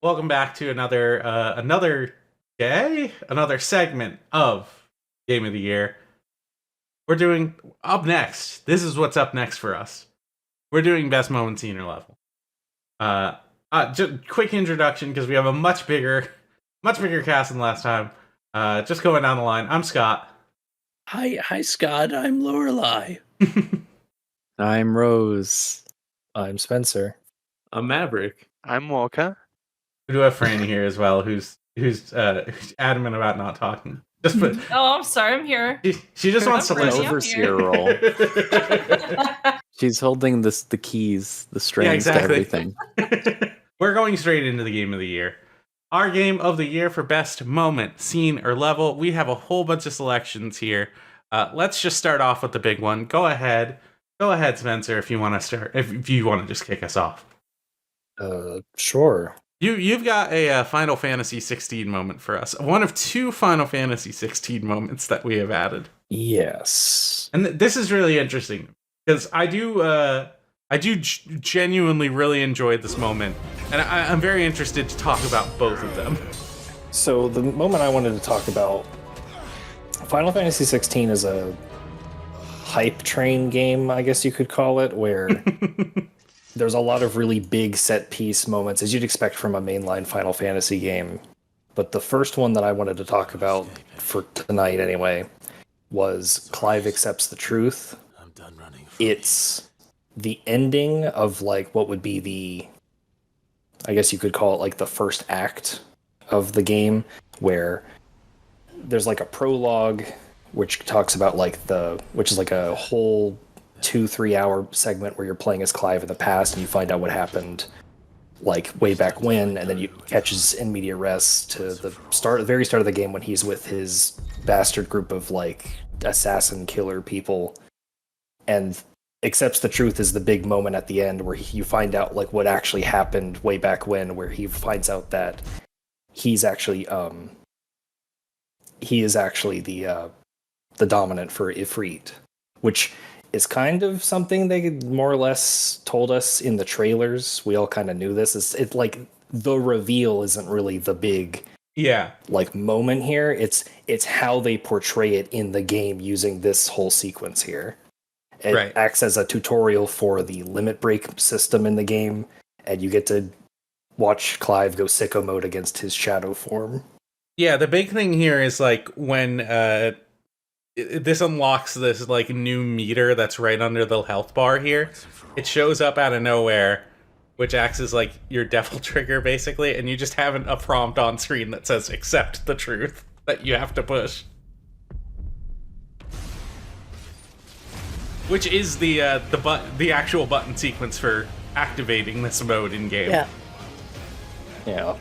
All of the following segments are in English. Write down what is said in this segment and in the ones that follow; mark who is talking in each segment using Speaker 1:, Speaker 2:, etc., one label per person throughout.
Speaker 1: Welcome back to another segment of Game of the Year. We're doing up next. This is what's up next for us. We're doing best moment senior level. Just quick introduction because we have a much bigger cast than last time. Just going down the line. I'm Scott.
Speaker 2: Hi, Scott. I'm Lorelai.
Speaker 3: I'm Rose.
Speaker 2: I'm Spencer.
Speaker 4: I'm Maverick.
Speaker 5: I'm Walker.
Speaker 1: We do have Franny here as well, who's adamant about not talking.
Speaker 6: Oh, I'm sorry. I'm here.
Speaker 1: She just wants to
Speaker 6: I'm
Speaker 1: listen.
Speaker 6: ready.
Speaker 3: Overseer role. She's holding the keys, the strings to everything.
Speaker 1: We're going straight into the game of the year. Our game of the year for best moment, scene, or level. We have a whole bunch of selections here. Let's just start off with the big one. Go ahead, Spencer, if you want to start. If you want to just kick us off.
Speaker 2: Sure.
Speaker 1: You've got a Final Fantasy 16 moment for us. One of two Final Fantasy 16 moments that we have added.
Speaker 2: Yes.
Speaker 1: And this is really interesting because I do genuinely really enjoy this moment, and I'm very interested to talk about both of them.
Speaker 2: So the moment I wanted to talk about, Final Fantasy 16 is a hype train game, I guess you could call it, where there's a lot of really big set piece moments, as you'd expect from a mainline Final Fantasy game. But the first one that I wanted to talk about for tonight, anyway, was Clive Accepts the Truth. It's the ending of like what would be I guess you could call it like the first act of the game, where there's like a prologue which talks about which is like a whole 2-3 hour segment where you're playing as Clive in the past and you find out what happened like way back when, and then you catches in media res to the very start of the game when he's with his bastard group of like assassin killer people, and Accepts the Truth is the big moment at the end where you find out like what actually happened way back when, where he finds out that he's actually the dominant for Ifrit, which is kind of something they more or less told us in the trailers. We all kind of knew this. It's like the reveal isn't really the big like moment here. It's how they portray it in the game using this whole sequence here. It acts as a tutorial for the limit break system in the game, and you get to watch Clive go sicko mode against his shadow form.
Speaker 1: Yeah, the big thing here is like when this unlocks this like new meter that's right under the health bar here. It shows up out of nowhere, which acts as like your devil trigger basically, and you just have a prompt on screen that says accept the truth that you have to push. Which is the actual button sequence for activating this mode in game.
Speaker 2: Yeah.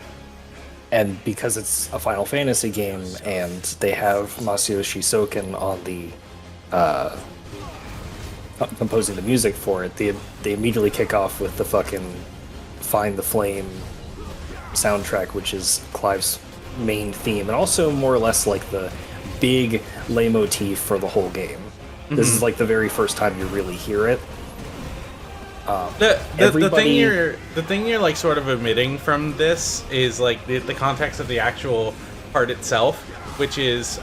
Speaker 2: And because it's a Final Fantasy game and they have Masayoshi Soken on the composing the music for it, they immediately kick off with the fucking Find the Flame soundtrack, which is Clive's main theme, and also more or less like the big leitmotif for the whole game. This is like the very first time you really hear it.
Speaker 1: The thing you're like sort of omitting from this is like the context of the actual part itself, which is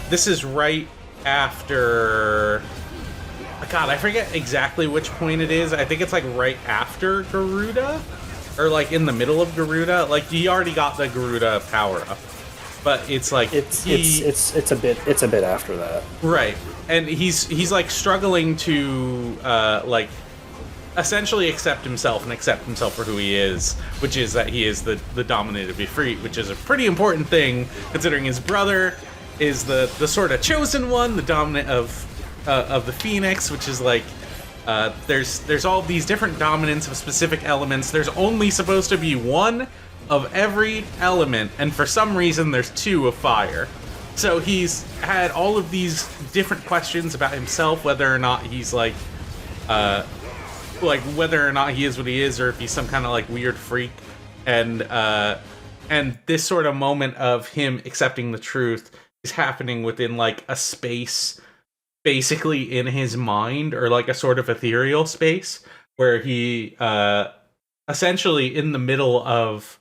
Speaker 1: this is right after. God, I forget exactly which point it is. I think it's like right after Garuda, or like in the middle of Garuda. Like he already got the Garuda power up, but it's like
Speaker 2: it's a bit after that,
Speaker 1: right? And he's like struggling to like essentially accept himself for who he is, which is that he is the dominant of Ifrit, which is a pretty important thing considering his brother is the sort of chosen one, the dominant of the Phoenix, which is like there's all these different dominants of specific elements. There's only supposed to be one of every element, and for some reason there's two of fire. So he's had all of these different questions about himself, whether or not he's like whether or not he is what he is, or if he's some kind of like weird freak. And this sort of moment of him accepting the truth is happening within like a space basically in his mind, or like a sort of ethereal space where he essentially in the middle of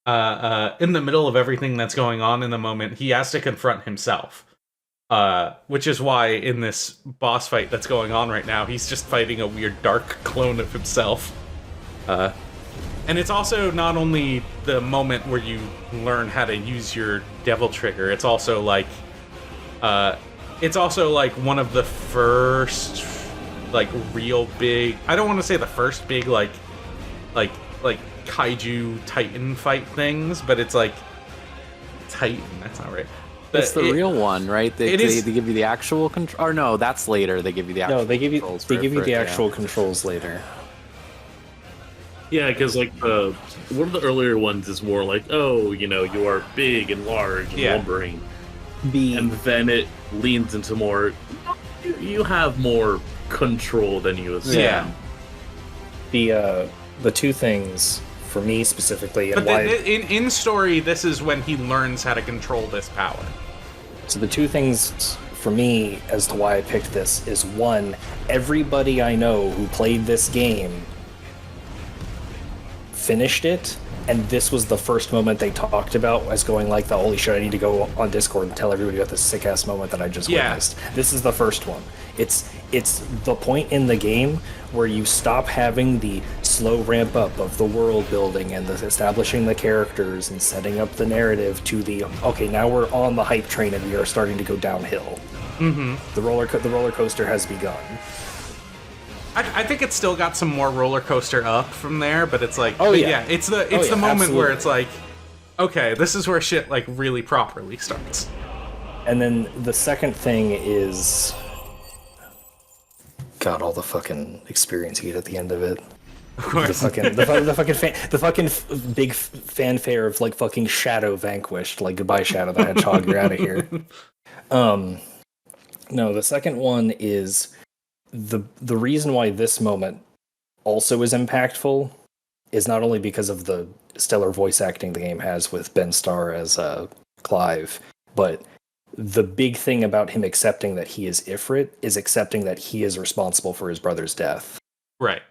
Speaker 1: in the middle of everything that's going on in the moment, he has to confront himself. Which is why in this boss fight that's going on right now, he's just fighting a weird dark clone of himself. And it's also not only the moment where you learn how to use your devil trigger, it's also like one of the first like real big, I don't want to say the first big like kaiju titan fight things, but it's like titan, that's not right.
Speaker 3: It's the real one, right? They give you the actual control. Or no, that's later. They give you the actual.
Speaker 2: No, they give you the actual
Speaker 3: yeah.
Speaker 2: controls later.
Speaker 4: Yeah, because like one of the earlier ones is more like, oh, you know, you are big and large and lumbering, and then it leans into more. You have more control than you assume.
Speaker 2: Yeah. The two things for me specifically, and
Speaker 1: but in story, this is when he learns how to control this power.
Speaker 2: So the two things for me as to why I picked this is, one, everybody I know who played this game finished it, and this was the first moment they talked about as going like, the holy shit, I need to go on Discord and tell everybody about this sick ass moment that I just witnessed. This is the first one. It's the point in the game where you stop having the slow ramp up of the world building and the establishing the characters and setting up the narrative to the, okay, now we're on the hype train and we are starting to go downhill. Mm-hmm. The roller coaster has begun.
Speaker 1: I think it's still got some more roller coaster up from there, but it's like, it's the moment
Speaker 2: absolutely.
Speaker 1: where it's like, okay, this is where shit like really properly starts.
Speaker 2: And then the second thing is, God, all the fucking experience you get at the end of it.
Speaker 1: Of course.
Speaker 2: The fucking big fanfare of like fucking Shadow vanquished. Like, goodbye, Shadow the Hedgehog, you're out of here. No, the second one is the reason why this moment also is impactful is not only because of the stellar voice acting the game has with Ben Starr as Clive, but the big thing about him accepting that he is Ifrit is accepting that he is responsible for his brother's death.
Speaker 1: Right.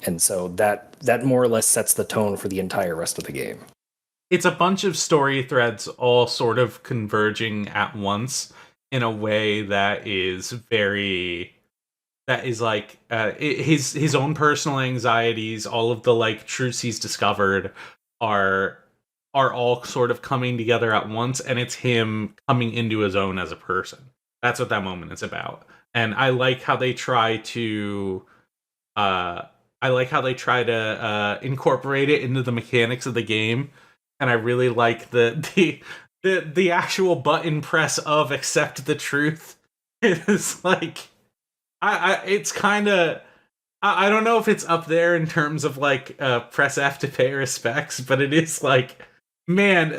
Speaker 2: And so that more or less sets the tone for the entire rest of the game.
Speaker 1: It's a bunch of story threads all sort of converging at once in a way that is like his own personal anxieties, all of the like truths he's discovered are all sort of coming together at once, and it's him coming into his own as a person. That's what that moment is about. And I like how they try to incorporate it into the mechanics of the game, and I really like the actual button press of accept the truth. It's like it's kind of, I don't know if it's up there in terms of like press F to pay respects, but it is like, man,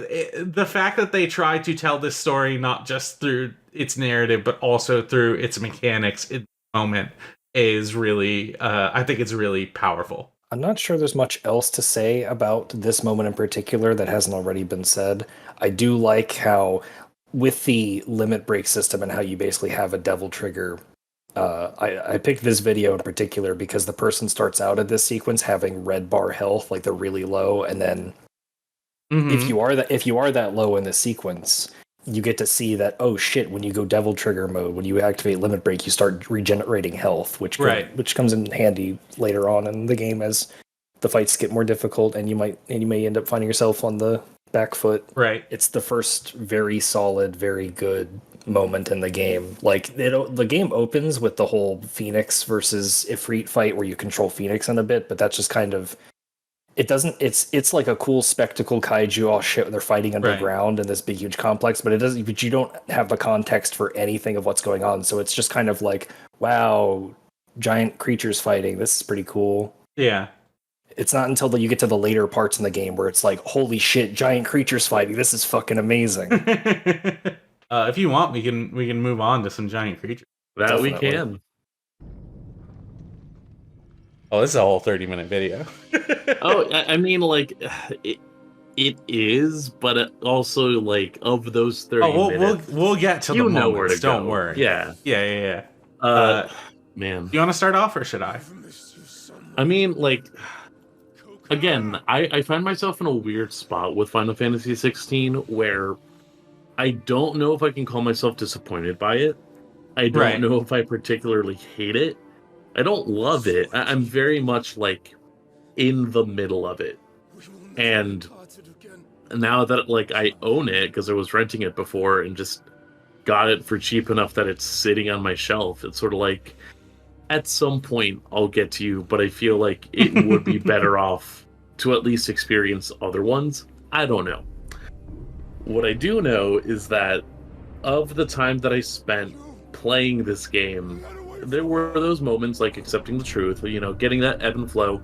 Speaker 1: the fact that they try to tell this story not just through its narrative but also through its mechanics in the moment is really, I think it's really powerful.
Speaker 2: I'm not sure there's much else to say about this moment in particular that hasn't already been said. I do like how, with the limit break system and how you basically have a devil trigger, I picked this video in particular because the person starts out at this sequence having red bar health, like they're really low, and then if you are that low in the sequence, you get to see that, oh shit, when you go devil trigger mode, when you activate limit break, you start regenerating health, which comes in handy later on in the game as the fights get more difficult, and you may end up finding yourself on the back foot.
Speaker 1: Right.
Speaker 2: It's the first very solid, very good moment in the game. Like, the game opens with the whole Phoenix versus Ifrit fight where you control Phoenix in a bit, but that's just kind of, it's like a cool spectacle kaiju, all shit, they're fighting underground in this big huge complex, but you don't have the context for anything of what's going on, so it's just kind of like, wow, giant creatures fighting, this is pretty cool.
Speaker 1: Yeah.
Speaker 2: It's not until you get to the later parts in the game where it's like, holy shit, giant creatures fighting, this is fucking amazing.
Speaker 1: If you want, we can move on to some giant creatures.
Speaker 4: That
Speaker 2: Definitely.
Speaker 4: we can.
Speaker 1: Oh, this is a whole 30-minute video.
Speaker 4: Oh, I mean, like, it is, but it also, like, of those 30 minutes...
Speaker 1: We'll get to the moments, don't worry.
Speaker 4: Yeah.
Speaker 1: Yeah.
Speaker 4: Man.
Speaker 1: You want to start off, or should I?
Speaker 4: I mean, like, again, I find myself in a weird spot with Final Fantasy 16 where I don't know if I can call myself disappointed by it. I don't know if I particularly hate it. I don't love it. I'm very much like in the middle of it. And now that like I own it because I was renting it before and just got it for cheap enough that it's sitting on my shelf, it's sort of like at some point I'll get to you, but I feel like it would be better off to at least experience other ones. I don't know. What I do know is that of the time that I spent playing this game, there were those moments like accepting the truth, you know, getting that ebb and flow.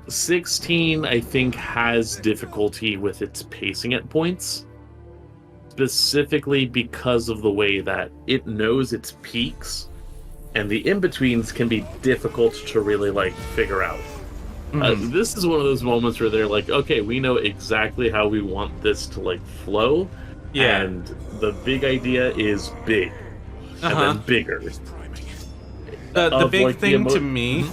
Speaker 4: 16, I think, has difficulty with its pacing at points, specifically because of the way that it knows its peaks, and the in-betweens can be difficult to really, like, figure out. This is one of those moments where they're like, okay, we know exactly how we want this to, like, flow, and the big idea is big, and then bigger.
Speaker 1: The big thing to me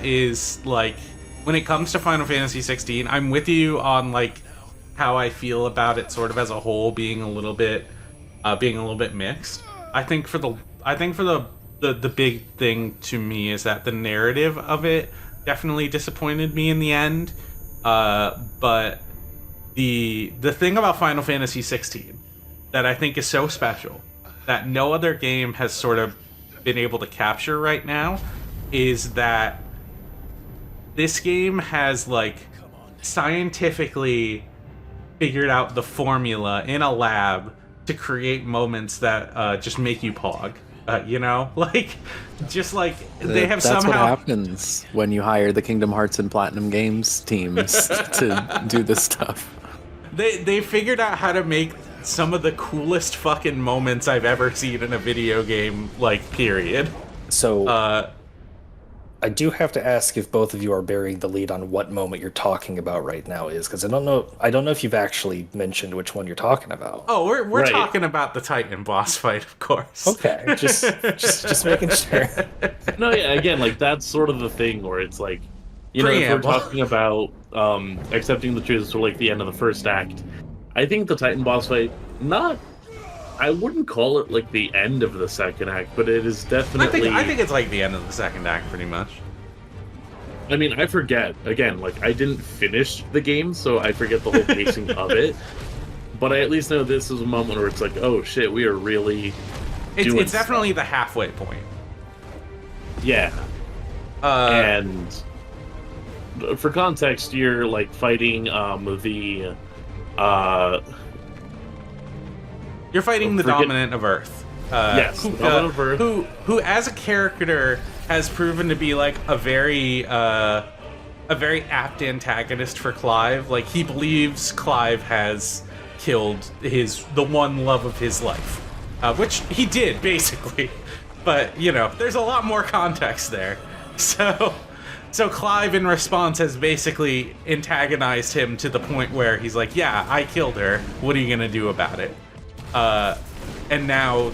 Speaker 1: is, like, when it comes to Final Fantasy 16, I'm with you on like how I feel about it, sort of as a whole, being a little bit mixed. I think for the big thing to me is that the narrative of it definitely disappointed me in the end. But the thing about Final Fantasy 16 that I think is so special that no other game has sort of been able to capture right now is that this game has, like, scientifically figured out the formula in a lab to create moments that just make you pog. You know? Like, just like, they have
Speaker 3: That's
Speaker 1: somehow...
Speaker 3: what happens when you hire the Kingdom Hearts and Platinum Games teams to do this stuff.
Speaker 1: They figured out how to make some of the coolest fucking moments I've ever seen in a video game, like, period.
Speaker 2: So... I do have to ask if both of you are burying the lead on what moment you're talking about right now is, because I don't know if you've actually mentioned which one you're talking about.
Speaker 1: Oh, we're talking about the Titan boss fight, of course.
Speaker 2: Okay, just making sure.
Speaker 4: No, yeah, again, like that's sort of the thing where it's like, you know, if we're talking about accepting the truth is sort of like the end of the first act. I think the Titan boss fight, I wouldn't call it like the end of the second act, but it is definitely...
Speaker 1: I think it's like the end of the second act, pretty much.
Speaker 4: I mean, I forget. Again, like, I didn't finish the game, so I forget the whole pacing of it. But I at least know this is a moment where it's like, oh shit, we are really doing
Speaker 1: It's definitely the halfway point.
Speaker 4: Yeah. And for context, you're, like, fighting
Speaker 1: You're fighting the Dominant of Earth.
Speaker 4: Yes, the Dominant of Earth.
Speaker 1: Who, as a character, has proven to be like a very apt antagonist for Clive. Like, he believes Clive has killed the one love of his life, which he did basically. But you know, there's a lot more context there. So Clive, in response, has basically antagonized him to the point where he's like, "Yeah, I killed her. What are you gonna do about it?" And now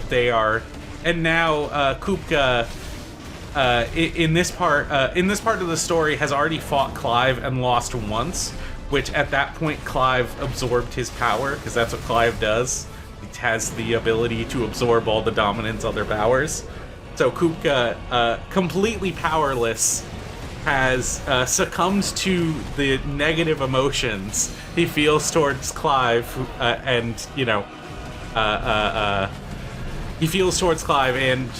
Speaker 1: Kupka, in this part of the story, has already fought Clive and lost once, which at that point Clive absorbed his power, because that's what Clive does. He has the ability to absorb all the Dominant's other powers. So Kupka, completely powerless, has succumbed to the negative emotions he feels towards Clive, and you know. He feels towards Clive, and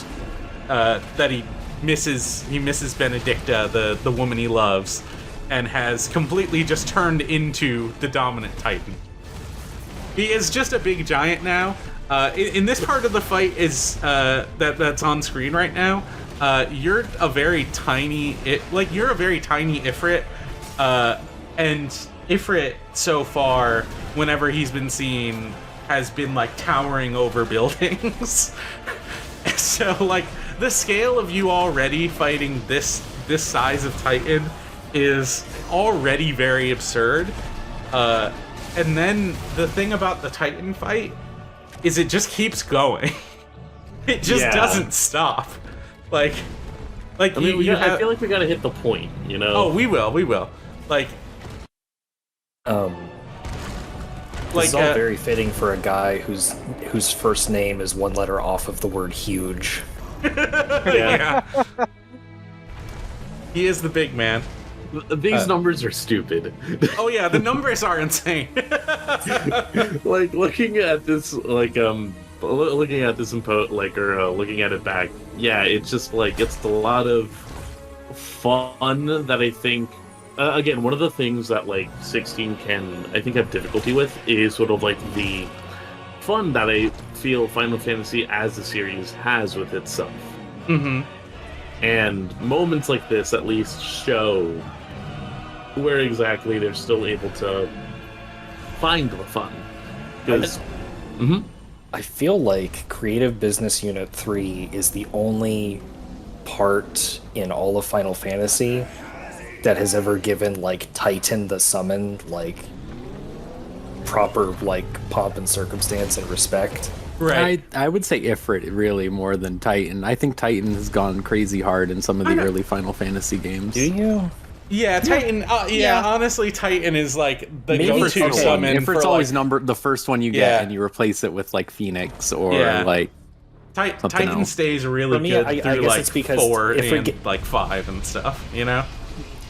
Speaker 1: that he misses Benedicta, the woman he loves, and has completely just turned into the dominant Titan. He is just a big giant now. In this part of the fight that's on screen right now, you're a very tiny Ifrit, and Ifrit so far, whenever he's been seen, has been like towering over buildings. So like the scale of you already fighting this size of Titan is already very absurd. And then the thing about the Titan fight is it just keeps going. It just doesn't stop. Like
Speaker 4: I mean, I feel like we gotta hit the point, you know?
Speaker 1: Oh, we will. Like,
Speaker 2: this is all very fitting for a guy whose first name is one letter off of the word huge.
Speaker 1: Yeah. He is the big man.
Speaker 4: These numbers are stupid.
Speaker 1: Oh yeah, the numbers are insane.
Speaker 4: Like looking at this, looking at this looking at it back. Yeah, it's just like it's a lot of fun that I think. Again, one of the things that like 16 can I think have difficulty with is sort of like the fun that I feel Final Fantasy as a series has with itself.
Speaker 1: Mm-hmm.
Speaker 4: And moments like this at least show where exactly they're still able to find the fun. Because
Speaker 2: I feel like Creative Business Unit 3 is the only part in all of Final Fantasy that has ever given like Titan the Summon like proper like pomp and circumstance and respect.
Speaker 1: Right.
Speaker 3: I would say Ifrit really more than Titan. I think Titan has gone crazy hard in some of the early Final Fantasy games.
Speaker 2: Do you?
Speaker 1: Yeah, Titan. Honestly, Titan is like the go-to summon.
Speaker 3: Ifrit's always numbered the first one you get, and you replace it with like Phoenix or like
Speaker 1: Titan
Speaker 3: else.
Speaker 1: stays really
Speaker 2: For me,
Speaker 1: good
Speaker 2: I
Speaker 1: through
Speaker 2: guess
Speaker 1: like
Speaker 2: it's because
Speaker 1: 4
Speaker 2: if we
Speaker 1: and
Speaker 2: get-
Speaker 1: like 5 and stuff. You know.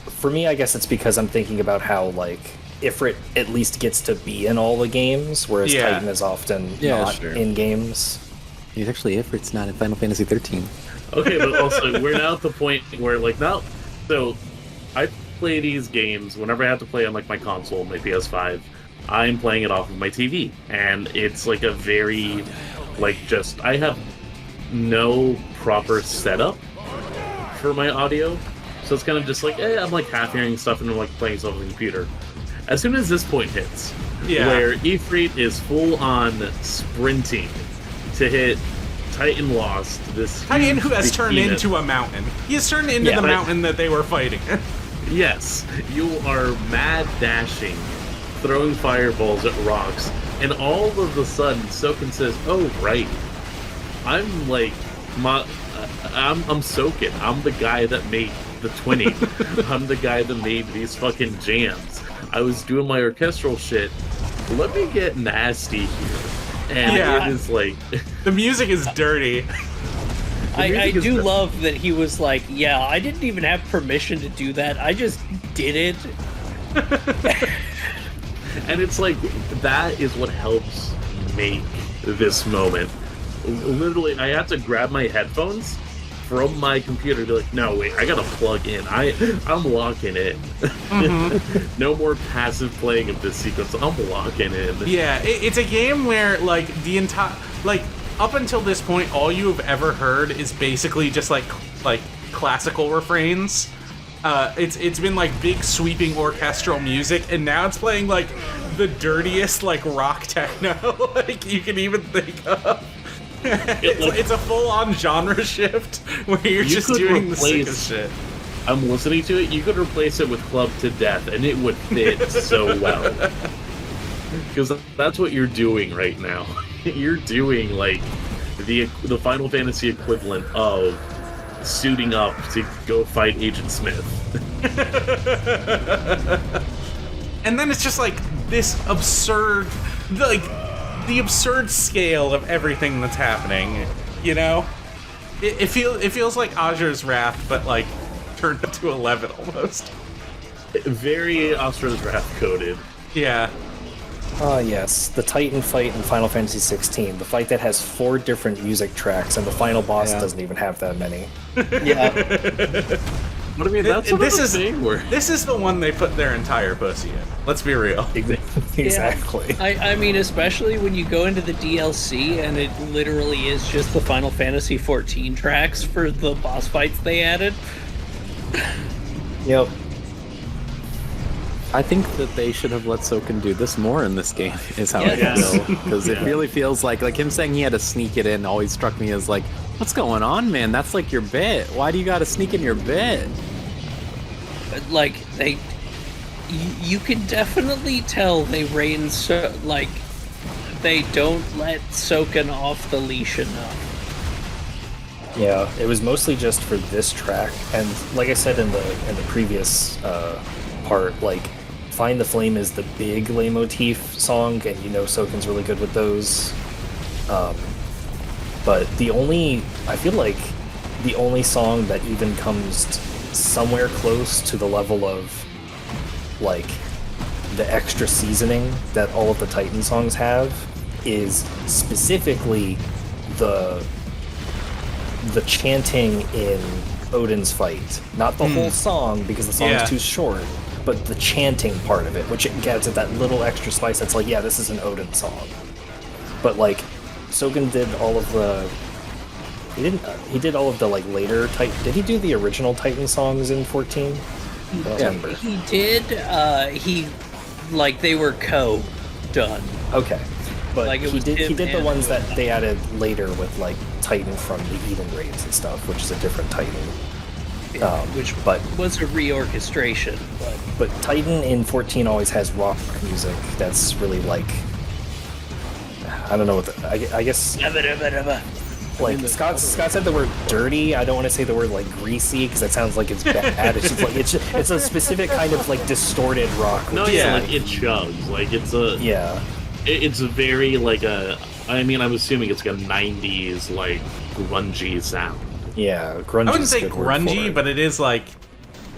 Speaker 2: For me, I guess it's because I'm thinking about how like Ifrit at least gets to be in all the games, whereas Titan is often not in games.
Speaker 3: He's actually Ifrit's not in Final Fantasy 13.
Speaker 4: Okay, but also we're now at the point where like now, so I play these games whenever I have to play on like my console, my PS5. I'm playing it off of my TV, and it's like a very like just I have no proper setup for my audio, so it's kind of just like I'm like half hearing stuff and I'm like playing stuff on the computer. As soon as this point hits, where Ifrit is full on sprinting to hit Titan Lost, this
Speaker 1: Titan who has turned
Speaker 4: behemoth.
Speaker 1: into a mountain. He has turned into the mountain that they were fighting.
Speaker 4: Yes, you are mad dashing, throwing fireballs at rocks, and all of a sudden, Soken says, "Oh right, I'm like, I'm Soken. I'm the guy that made the twinning. I'm the guy that made these fucking jams. I was doing my orchestral shit. Let me get nasty here." And it is like
Speaker 1: the music is dirty.
Speaker 5: I do love that he was like, yeah, I didn't even have permission to do that. I just did it.
Speaker 4: And it's like, that is what helps make this moment. Literally, I have to grab my headphones from my computer and be like, no, wait, I gotta plug in. I'm locking in. No more passive playing of this sequence. I'm locking in.
Speaker 1: Yeah, it's a game where, like, the entire... Like, up until this point, all you have ever heard is basically just, like classical refrains. It's been, like, big, sweeping orchestral music, and now it's playing, like, the dirtiest, like, rock techno, like, you can even think of. It's a full-on genre shift where you're just doing the sickest shit.
Speaker 4: I'm listening to it. You could replace it with Club to Death, and it would fit so well. Because that's what you're doing right now. You're doing like the Final Fantasy equivalent of suiting up to go fight Agent Smith.
Speaker 1: And then it's just like this absurd, like, the absurd scale of everything that's happening, you know? It feels like Azur's Wrath, but like turned up to 11 almost.
Speaker 4: Very Azur's Wrath coded.
Speaker 1: Yeah.
Speaker 2: Yes, the Titan fight in Final Fantasy 16, the fight that has 4 different music tracks, and the final boss doesn't even have that many.
Speaker 5: Yeah.
Speaker 4: But I mean, that's
Speaker 1: this is the one they put their entire pussy in. Let's be real.
Speaker 2: Exactly.
Speaker 5: I mean, especially when you go into the DLC and it literally is just the Final Fantasy 14 tracks for the boss fights they added.
Speaker 2: Yep.
Speaker 3: I think that they should have let Soken do this more in this game, is how I feel. Because it really feels like him saying he had to sneak it in always struck me as like, what's going on, man? That's like your bit. Why do you gotta sneak in your bit?
Speaker 5: Like, you can definitely tell they rein, they don't let Soken off the leash enough.
Speaker 2: Yeah, it was mostly just for this track, and like I said in the previous part, like, Find the Flame is the big leitmotif song, and Soken's really good with those. But I feel like the only song that even comes somewhere close to the level of, like, the extra seasoning that all of the Titan songs have is specifically the chanting in Odin's fight. Not the whole song, because the song is too short, but the chanting part of it, which it gets at that little extra spice that's like, yeah, this is an Odin song. But, like, Soken did all of the... He did all of the, like, later Titan... Did he do the original Titan songs in 14? I don't remember.
Speaker 5: He did. They were co-done.
Speaker 2: Okay. But
Speaker 5: Like, it
Speaker 2: he
Speaker 5: was
Speaker 2: did
Speaker 5: him
Speaker 2: the
Speaker 5: and
Speaker 2: ones that
Speaker 5: Odin.
Speaker 2: they added later with, like, Titan from the Eden Raids and stuff, which is a different Titan.
Speaker 5: Which
Speaker 2: but
Speaker 5: was a reorchestration.
Speaker 2: But Titan in 14 always has rock music that's really, like... I don't know what I guess... Like, Scott said the word dirty. I don't want to say the word, like, greasy, because that sounds like it's bad. It's just like it's a specific kind of, like, distorted rock.
Speaker 4: No, yeah, like, it chugs. Like, it's a...
Speaker 2: Yeah.
Speaker 4: It's a very, like, I mean, I'm assuming it's like a 90s, like, grungy sound.
Speaker 2: Yeah, grungy.
Speaker 1: I wouldn't say grungy, but it is, like...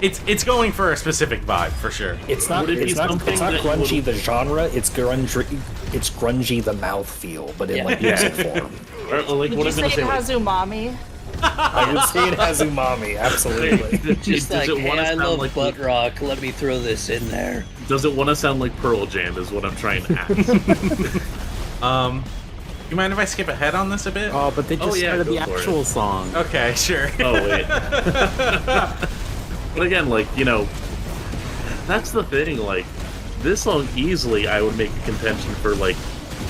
Speaker 1: It's going for a specific vibe, for sure.
Speaker 2: It's not grungy the genre, it's grungy the mouthfeel, but in, like, music form.
Speaker 4: Or, like,
Speaker 6: Would
Speaker 4: what
Speaker 6: you
Speaker 4: I'm
Speaker 6: say
Speaker 4: gonna
Speaker 6: it
Speaker 4: say,
Speaker 6: has umami?
Speaker 2: I would say it has umami, absolutely.
Speaker 5: Just
Speaker 4: does
Speaker 5: like,
Speaker 4: it
Speaker 5: hey,
Speaker 4: want to
Speaker 5: I
Speaker 4: sound
Speaker 5: love
Speaker 4: like
Speaker 5: butt rock. Let me throw this in there.
Speaker 4: Does it want to sound like Pearl Jam? Is what I'm trying to ask.
Speaker 1: You mind if I skip ahead on this a bit?
Speaker 3: Oh, but they just started the
Speaker 4: go for
Speaker 3: actual
Speaker 4: it.
Speaker 3: song.
Speaker 1: Okay, sure.
Speaker 4: Oh wait. But again, like, that's the thing. Like, this song easily I would make a contention for, like,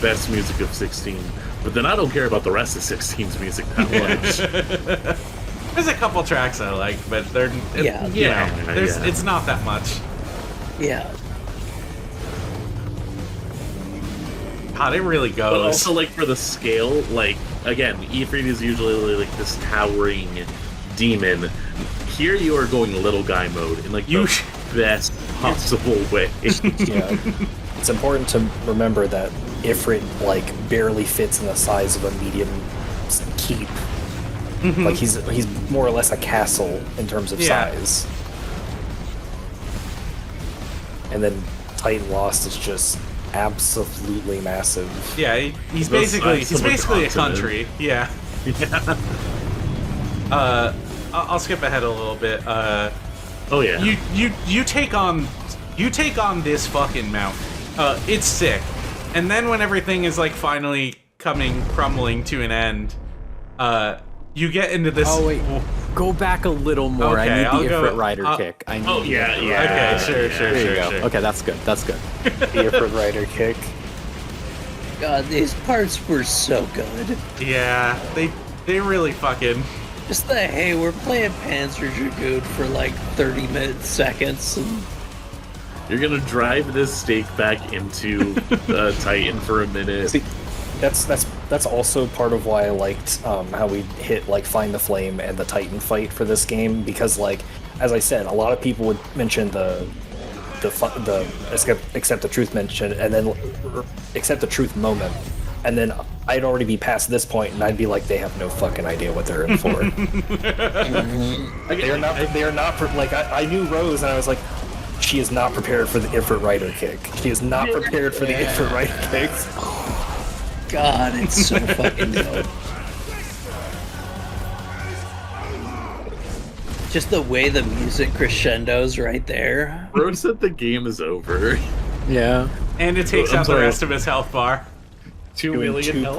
Speaker 4: best music of 16. But then I don't care about the rest of 16's music that much.
Speaker 1: There's a couple tracks I like, but they're it's not that much.
Speaker 5: Yeah.
Speaker 1: God, it really goes.
Speaker 4: But also, like, for the scale, like, again, Ifrit is usually, like, this towering demon. Here you are going little guy mode in, like, the best possible way.
Speaker 2: Yeah. It's important to remember that Ifrit, like, barely fits in the size of a medium keep. Like, he's more or less a castle in terms of size. And then Titan Lost is just absolutely massive.
Speaker 1: Yeah, he's basically a country. Yeah. I'll skip ahead a little bit.
Speaker 4: Oh yeah.
Speaker 1: You take on this fucking mountain. It's sick. And then when everything is, like, finally crumbling to an end, you get into this.
Speaker 3: Oh wait, go back a little more.
Speaker 1: Okay,
Speaker 3: I need the Ifrit Rider kick. I need
Speaker 4: yeah.
Speaker 1: Okay, sure.
Speaker 3: There you go. Okay, that's good. That's good.
Speaker 2: The Ifrit Rider kick.
Speaker 5: God, these parts were so good.
Speaker 1: Yeah, they really fucking.
Speaker 5: Just the, hey, we're playing Panzer Dragoon for like 30 seconds. And
Speaker 4: You're gonna drive this stake back into Titan for a minute.
Speaker 2: See, that's also part of why I liked how we hit, like, Find the Flame and the Titan fight for this game, because, like, as I said, a lot of people would mention the accept the truth mention, and then accept the truth moment, and then I'd already be past this point, and I'd be like, they have no fucking idea what they're in for. They are not like, I knew Rose, and I was like, she is not prepared for the Ifrit Rider kick. She is not prepared for the Ifrit Rider kick.
Speaker 5: God, it's so fucking dope. Just the way the music crescendos right there.
Speaker 4: Rose said the game is over.
Speaker 3: Yeah.
Speaker 1: And it takes
Speaker 4: I'm
Speaker 1: out the
Speaker 4: sorry.
Speaker 1: rest of his health bar.
Speaker 4: 2
Speaker 2: Doing
Speaker 4: million health?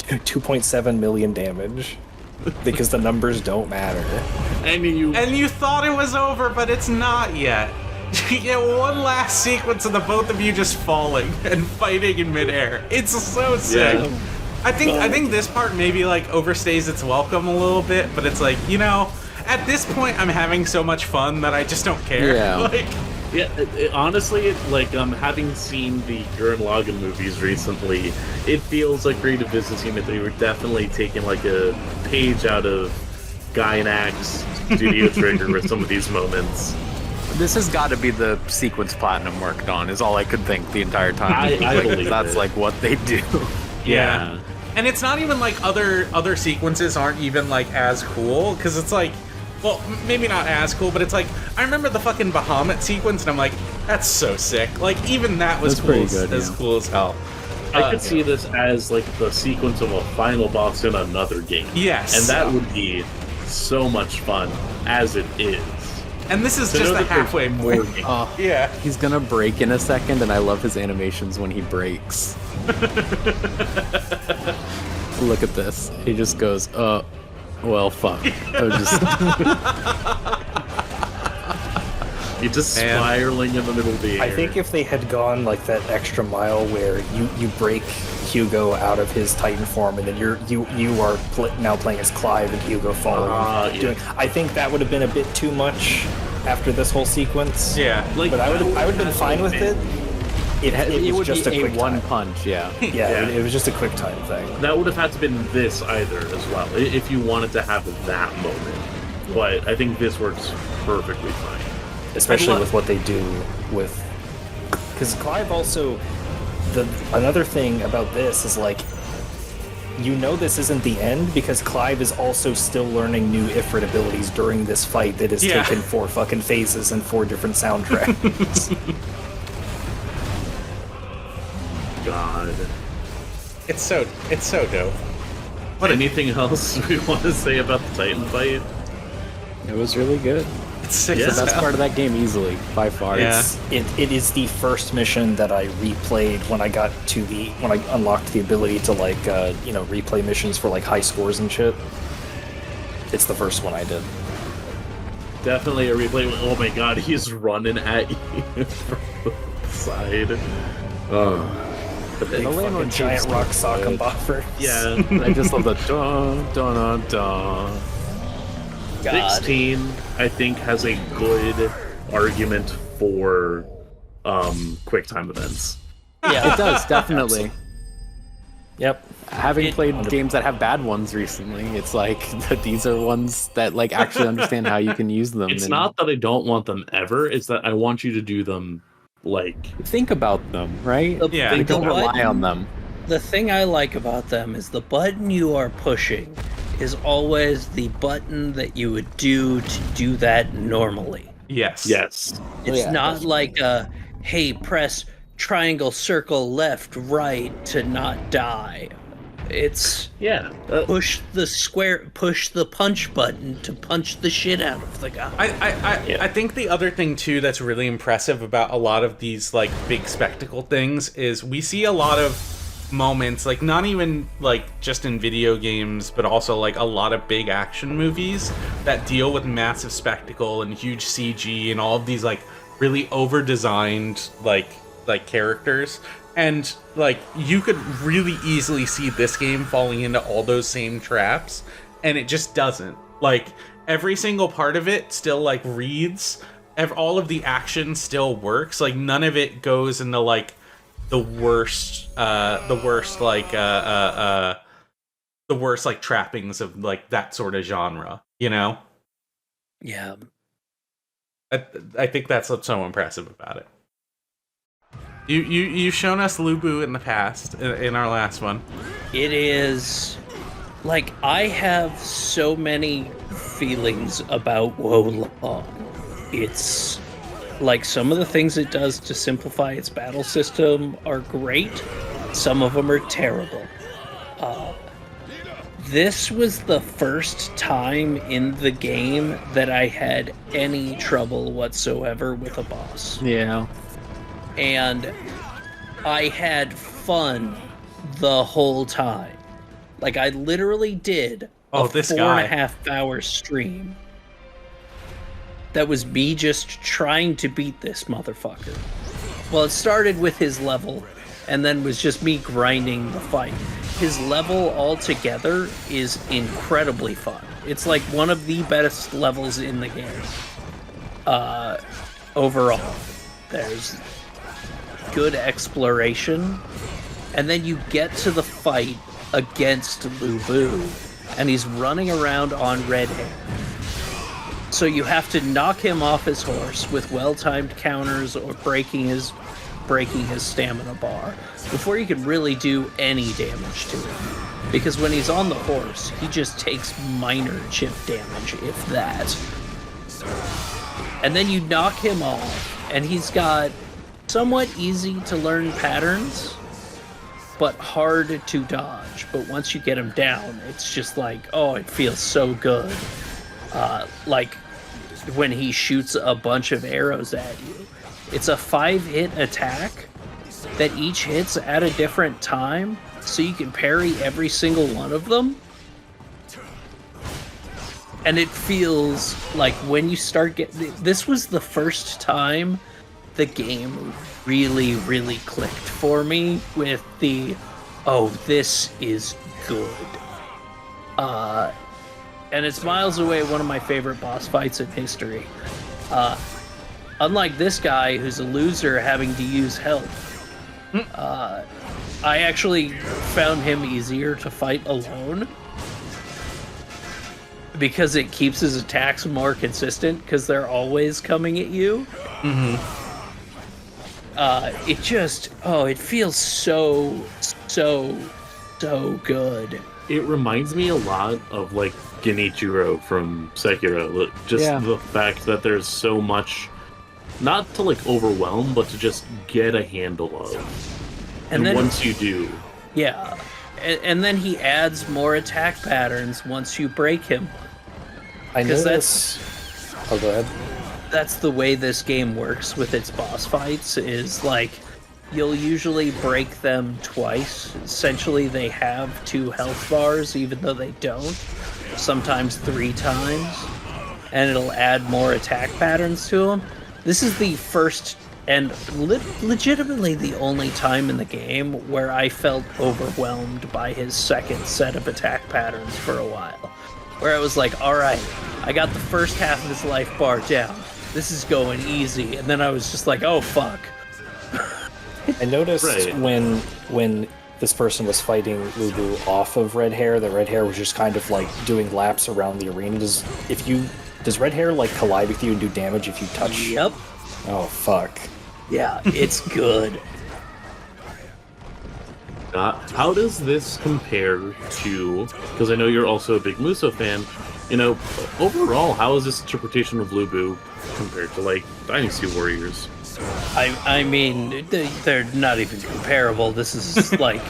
Speaker 2: 2.7 million damage. Because the numbers don't matter.
Speaker 4: And you
Speaker 1: thought it was over, but it's not yet. You get one last sequence of the both of you just falling and fighting in midair. It's so sick.
Speaker 4: Yeah.
Speaker 1: I think this part maybe, like, overstays its welcome a little bit, but it's like, at this point I'm having so much fun that I just don't care.
Speaker 3: Yeah.
Speaker 1: Like,
Speaker 4: Yeah, honestly, having seen the Gurren Lagann movies recently, it feels like Creative Business Unit, they were definitely taking, like, a page out of Gainax Studio Trigger with some of these moments.
Speaker 3: This has got to be the sequence Platinum worked on, is all I could think the entire time.
Speaker 4: I believe
Speaker 3: that's
Speaker 4: it.
Speaker 3: like what they do.
Speaker 1: Yeah. And it's not even like other sequences aren't even like as cool, because it's like, well, maybe not as cool, but it's like, I remember the fucking Bahamut sequence, and I'm like, that's so sick. Like, even that was
Speaker 3: That's
Speaker 1: cool,
Speaker 3: pretty good,
Speaker 1: as
Speaker 3: yeah.
Speaker 1: cool as hell.
Speaker 4: I could see this as like the sequence of a final boss in another game.
Speaker 1: Yes.
Speaker 4: And that would be so much fun as it is.
Speaker 1: And this is
Speaker 4: To
Speaker 1: just
Speaker 4: know
Speaker 1: the
Speaker 4: that there's
Speaker 1: halfway
Speaker 4: more
Speaker 1: point.
Speaker 4: games.
Speaker 3: Oh,
Speaker 1: Yeah.
Speaker 3: he's gonna break in a second, and I love his animations when he breaks. Look at this. He just goes, well, fuck. I was just...
Speaker 4: You're just
Speaker 1: Man.
Speaker 4: spiraling in the middle of the air.
Speaker 2: I think if they had gone like that extra mile where you break Hugo out of his Titan form, and then you are now playing as Clive and Hugo following.
Speaker 4: Yeah.
Speaker 2: I think that would have been a bit too much after this whole sequence.
Speaker 1: Yeah.
Speaker 4: Like,
Speaker 2: But I would have been fine with it. It was
Speaker 3: would
Speaker 2: just
Speaker 3: be
Speaker 2: a quick
Speaker 3: one
Speaker 2: time.
Speaker 3: punch, yeah.
Speaker 2: Yeah, it was just a quick time thing.
Speaker 4: That would have had to been this either as well, if you wanted to have that moment. But I think this works perfectly fine.
Speaker 2: Especially with what they do with, because Clive also, another thing about this is like, this isn't the end, because Clive is also still learning new Ifrit abilities during this fight that has taken 4 fucking phases and 4 different soundtracks.
Speaker 4: God.
Speaker 1: It's so dope.
Speaker 4: What? Anything else we want to say about the Titan fight?
Speaker 3: It was really good.
Speaker 1: It's sick
Speaker 4: Yeah.
Speaker 1: as
Speaker 3: The best
Speaker 1: hell.
Speaker 3: part of that game, easily, by far.
Speaker 1: Yeah.
Speaker 2: It is the first mission that I replayed when I unlocked the ability to replay missions for like high scores and shit. It's the first one I did.
Speaker 4: Definitely a replay. Oh my god, he's running at you from the side. Oh.
Speaker 2: The big
Speaker 3: Lamo
Speaker 2: fucking
Speaker 3: keeps
Speaker 2: giant rock sock
Speaker 3: good.
Speaker 2: and buffer.
Speaker 4: Yeah.
Speaker 3: I just love the dun dun dun dun.
Speaker 5: God.
Speaker 4: 16, I think, has a good argument for quick time events.
Speaker 5: Yeah.
Speaker 3: It does, definitely.
Speaker 2: Yep.
Speaker 3: Having
Speaker 5: It-
Speaker 3: played games that have bad ones recently, it's like that these are ones that like actually understand how you can use them.
Speaker 4: It's
Speaker 3: and
Speaker 4: not that I don't want them ever, it's that I want you to do them like
Speaker 3: think about them, right?
Speaker 1: Yeah.
Speaker 3: We
Speaker 5: The
Speaker 3: don't rely
Speaker 5: button-
Speaker 3: on them.
Speaker 5: The thing I like about them is the button you are pushing is always the button that you would do to do that normally.
Speaker 1: Yes.
Speaker 4: yes.
Speaker 5: It's
Speaker 3: yeah,
Speaker 5: not
Speaker 3: that's
Speaker 5: like hey, press triangle, circle, left, right to not die. It's
Speaker 4: Yeah.
Speaker 5: push the punch button to punch the shit out of the guy.
Speaker 1: I think the other thing too that's really impressive about a lot of these like big spectacle things is we see a lot of moments, like not even like just in video games, but also like a lot of big action movies that deal with massive spectacle and huge CG and all of these like really over designed like characters. And like you could really easily see this game falling into all those same traps, and it just doesn't. Like every single part of it still like reads, all of the action still works. Like none of it goes into like the worst trappings of like that sort of genre, you know?
Speaker 5: Yeah.
Speaker 1: I think that's what's so impressive about it. You've shown us Lubu in the past, in our last one.
Speaker 5: It is like I have so many feelings about Wolong. It's like some of the things it does to simplify its battle system are great. Some of them are terrible. This was the first time in the game that I had any trouble whatsoever with a boss.
Speaker 3: Yeah.
Speaker 5: And I had fun the whole time. Like I literally did a
Speaker 1: this
Speaker 5: 4.5 hour stream that was me just trying to beat this motherfucker. Well, it started with his level and then was just me grinding the fight. His level altogether is incredibly fun. It's like one of the best levels in the game. Overall, there's good exploration, and then you get to the fight against Lubu, and he's running around on red hair. So you have to knock him off his horse with well-timed counters or breaking his stamina bar before you can really do any damage to him. Because when he's on the horse, he just takes minor chip damage, if that. And then you knock him off, and he's got somewhat easy to learn patterns, but hard to dodge. But once you get him down, it's just like, oh, it feels so good. Like when he shoots a bunch of arrows at you. It's a 5-hit attack that each hits at a different time, so you can parry every single one of them. And it feels like when you start getting... This was the first time the game really, really clicked for me with the, oh, this is good. And it's miles away one of my favorite boss fights in history. Unlike this guy who's a loser having to use health, I actually found him easier to fight alone because it keeps his attacks more consistent because they're always coming at you. It just, it feels so good.
Speaker 4: It reminds me a lot of like Genichiro from Sekiro. Just the fact that there's so much, not to like overwhelm, but to just get a handle of. And then, once you do.
Speaker 5: Yeah. And then he adds more attack patterns once you break him.
Speaker 2: I notice... Oh, go ahead.
Speaker 5: That's the way this game works with its boss fights, is like, you'll usually break them twice. Essentially, they have 2 health bars, even though they don't. Sometimes 3 times. And it'll add more attack patterns to them. This is the first and legitimately the only time in the game where I felt overwhelmed by his second set of attack patterns for a while. Where I was like, alright, I got the first half of his life bar down. This is going easy. And then I was just like, oh, fuck.
Speaker 2: I noticed when this person was fighting Lubu off of Red Hair, that Red Hair was just kind of like doing laps around the arena. Does Red Hair like collide with you and do damage if you touch?
Speaker 5: Yep.
Speaker 2: Oh, fuck.
Speaker 5: Yeah, it's good.
Speaker 4: How does this compare to, because I know you're also a big Muso fan, you know, overall, how is this interpretation of Lubu compared to, like, Dynasty Warriors?
Speaker 5: I mean, they're not even comparable. This is like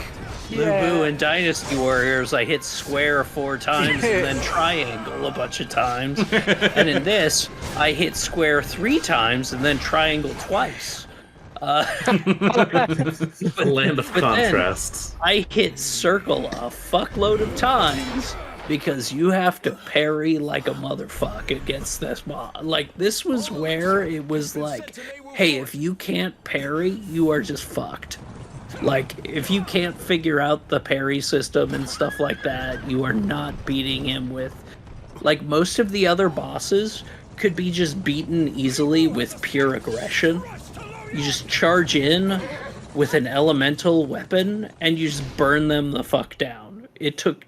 Speaker 5: Lubu and Dynasty Warriors. I hit square 4 times and then triangle a bunch of times. And in this, I hit square 3 times and then triangle twice.
Speaker 4: The land of contrasts.
Speaker 5: I hit circle a fuckload of times because you have to parry like a motherfucker against this mod. Like, this was where it was like, hey, if you can't parry, you are just fucked. Like, if you can't figure out the parry system and stuff like that, you are not beating him with... Like, most of the other bosses could be just beaten easily with pure aggression. You just charge in with an elemental weapon, and you just burn them the fuck down. It took...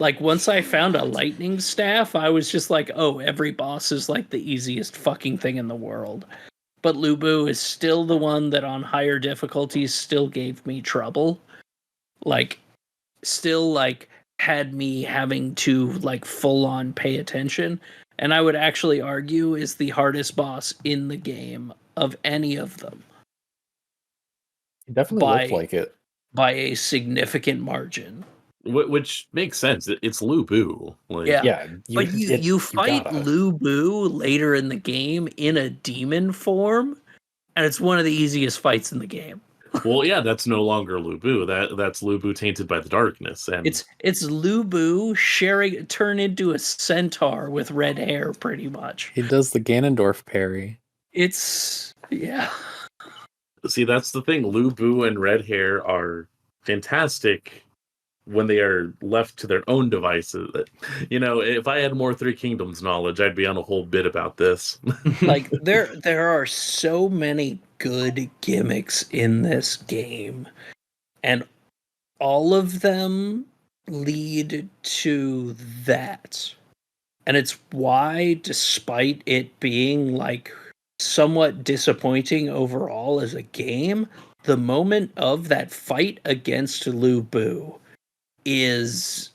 Speaker 5: Like, once I found a lightning staff, I was just like, oh, every boss is like the easiest fucking thing in the world. But Lubu is still the one that on higher difficulties still gave me trouble. Like, still, like, had me having to, like, full-on pay attention. And I would actually argue is the hardest boss in the game of any of them.
Speaker 2: It definitely looked like it.
Speaker 5: By a significant margin.
Speaker 4: Which makes sense. It's Lubu. Like,
Speaker 5: but you fight Lubu later in the game in a demon form, and it's one of the easiest fights in the game.
Speaker 4: Well, yeah, that's no longer Lubu. That's Lubu tainted by the darkness, and
Speaker 5: it's Lubu turn into a centaur with red hair, pretty much.
Speaker 3: He does the Ganondorf parry.
Speaker 4: See, that's the thing. Lubu and red hair are fantastic when they are left to their own devices. You know, if I had more Three Kingdoms knowledge, I'd be on a whole bit about this.
Speaker 5: Like, there are so many good gimmicks in this game, and all of them lead to that. And it's why, despite it being like somewhat disappointing overall as a game, the moment of that fight against Lu Bu is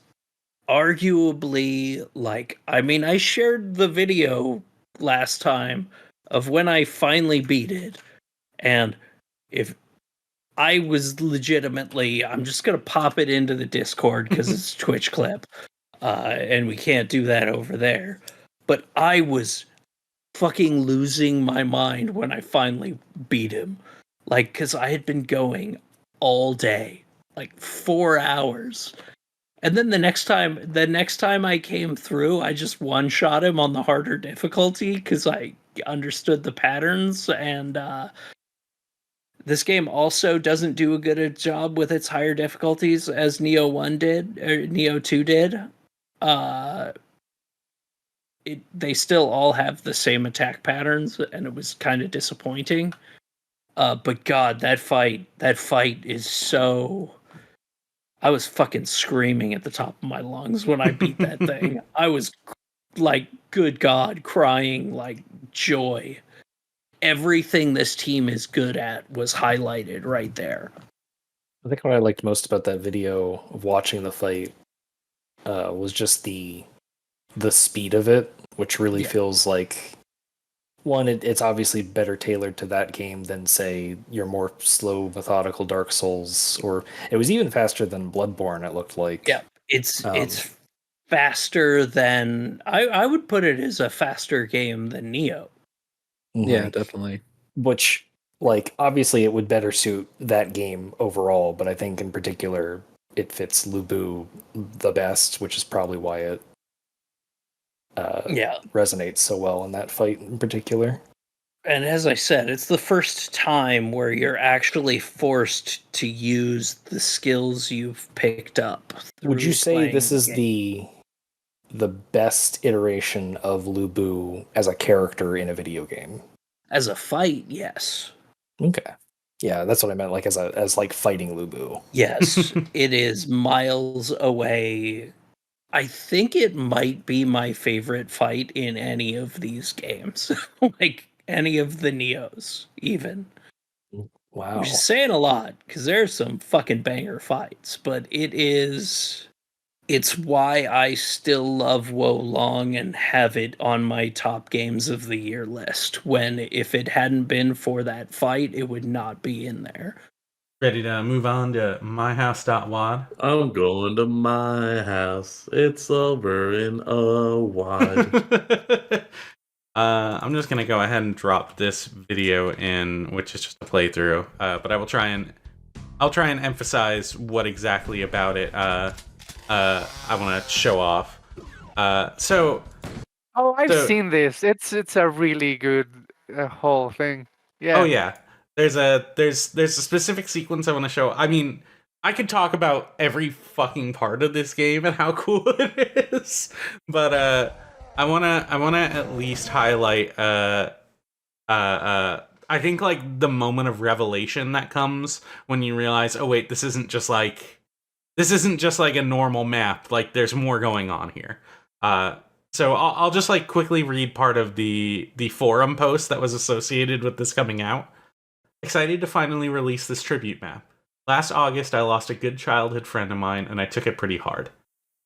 Speaker 5: arguably like, I mean, I shared the video last time of when I finally beat it, and if I was legitimately, I'm just gonna pop it into the Discord because it's a Twitch clip, and we can't do that over there. But I was fucking losing my mind when I finally beat him, like, because I had been going all day, like 4 hours. And then the next time I came through, I just one shot him on the harder difficulty because I understood the patterns. And this game also doesn't do a good a job with its higher difficulties as Neo 1 did, or Neo 2 did. Uh, they still all have the same attack patterns, and it was kind of disappointing. But God, that fight is so. I was fucking screaming at the top of my lungs when I beat that thing. I was like, good God, crying like joy. Everything this team is good at was highlighted right there.
Speaker 2: I think what I liked most about that video of watching the fight was just the speed of it, which really feels like one. It's obviously better tailored to that game than, say, your more slow, methodical Dark Souls, or it was even faster than Bloodborne. It looked like.
Speaker 5: Yeah, it's faster than I would put it as a faster game than Neo.
Speaker 2: Mm-hmm.
Speaker 3: Yeah, definitely.
Speaker 2: Which, like, obviously it would better suit that game overall, but I think in particular it fits Lu Bu the best, which is probably why it resonates so well in that fight in particular.
Speaker 5: And as I said, it's the first time where you're actually forced to use the skills you've picked up.
Speaker 2: Would you say this is the best iteration of Lu Bu as a character in a video game?
Speaker 5: As a fight, yes.
Speaker 2: Okay. Yeah, that's what I meant, like as like fighting Lu Bu.
Speaker 5: Yes, it is miles away. I think it might be my favorite fight in any of these games. Like any of the Neos, even.
Speaker 2: Wow.
Speaker 5: Which is saying a lot, because there's some fucking banger fights, but it's why I still love Wo Long and have it on my top games of the year list, when if it hadn't been for that fight, it would not be in there.
Speaker 1: Ready to move on to myhouse.wad?
Speaker 4: I'm going to my house. It's over in a wad.
Speaker 1: I'm just gonna go ahead and drop this video in, which is just a playthrough. But I'll try and emphasize what exactly about it I want to show off. I've
Speaker 7: seen this. It's a really good whole thing. Yeah.
Speaker 1: Oh yeah. There's a specific sequence I want to show. I mean, I could talk about every fucking part of this game and how cool it is, but I wanna at least highlight I think like the moment of revelation that comes when you realize, oh wait, this isn't just like a normal map. Like there's more going on here. So I'll just like quickly read part of the forum post that was associated with this coming out. Excited to finally release this tribute map. Last August, I lost a good childhood friend of mine, and I took it pretty hard.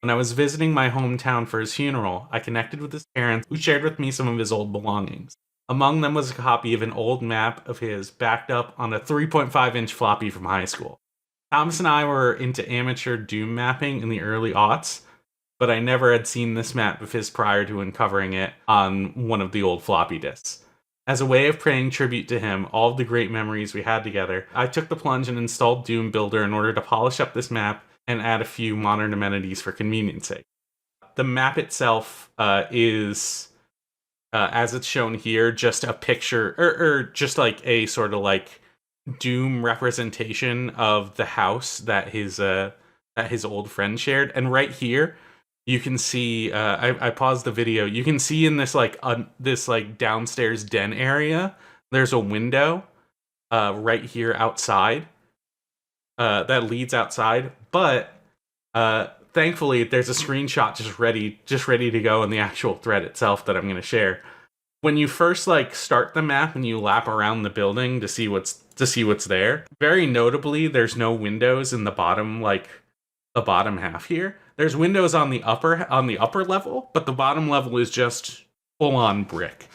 Speaker 1: When I was visiting my hometown for his funeral, I connected with his parents, who shared with me some of his old belongings. Among them was a copy of an old map of his backed up on a 3.5-inch floppy from high school. Thomas and I were into amateur Doom mapping in the early aughts, but I never had seen this map of his prior to uncovering it on one of the old floppy disks. As a way of paying tribute to him, all of the great memories we had together, I took the plunge and installed Doom Builder in order to polish up this map and add a few modern amenities for convenience sake. The map itself is, as it's shown here, just a picture, or just like a sort of like Doom representation of the house that his old friend shared. And right here, you can see, I paused the video, you can see in this like downstairs den area, there's a window right here outside that leads outside. But thankfully, there's a screenshot just ready to go in the actual thread itself that I'm going to share. When you first like start the map and you lap around the building to see what's there, very notably, there's no windows in the bottom half here. There's windows on the upper level, but the bottom level is just full on brick.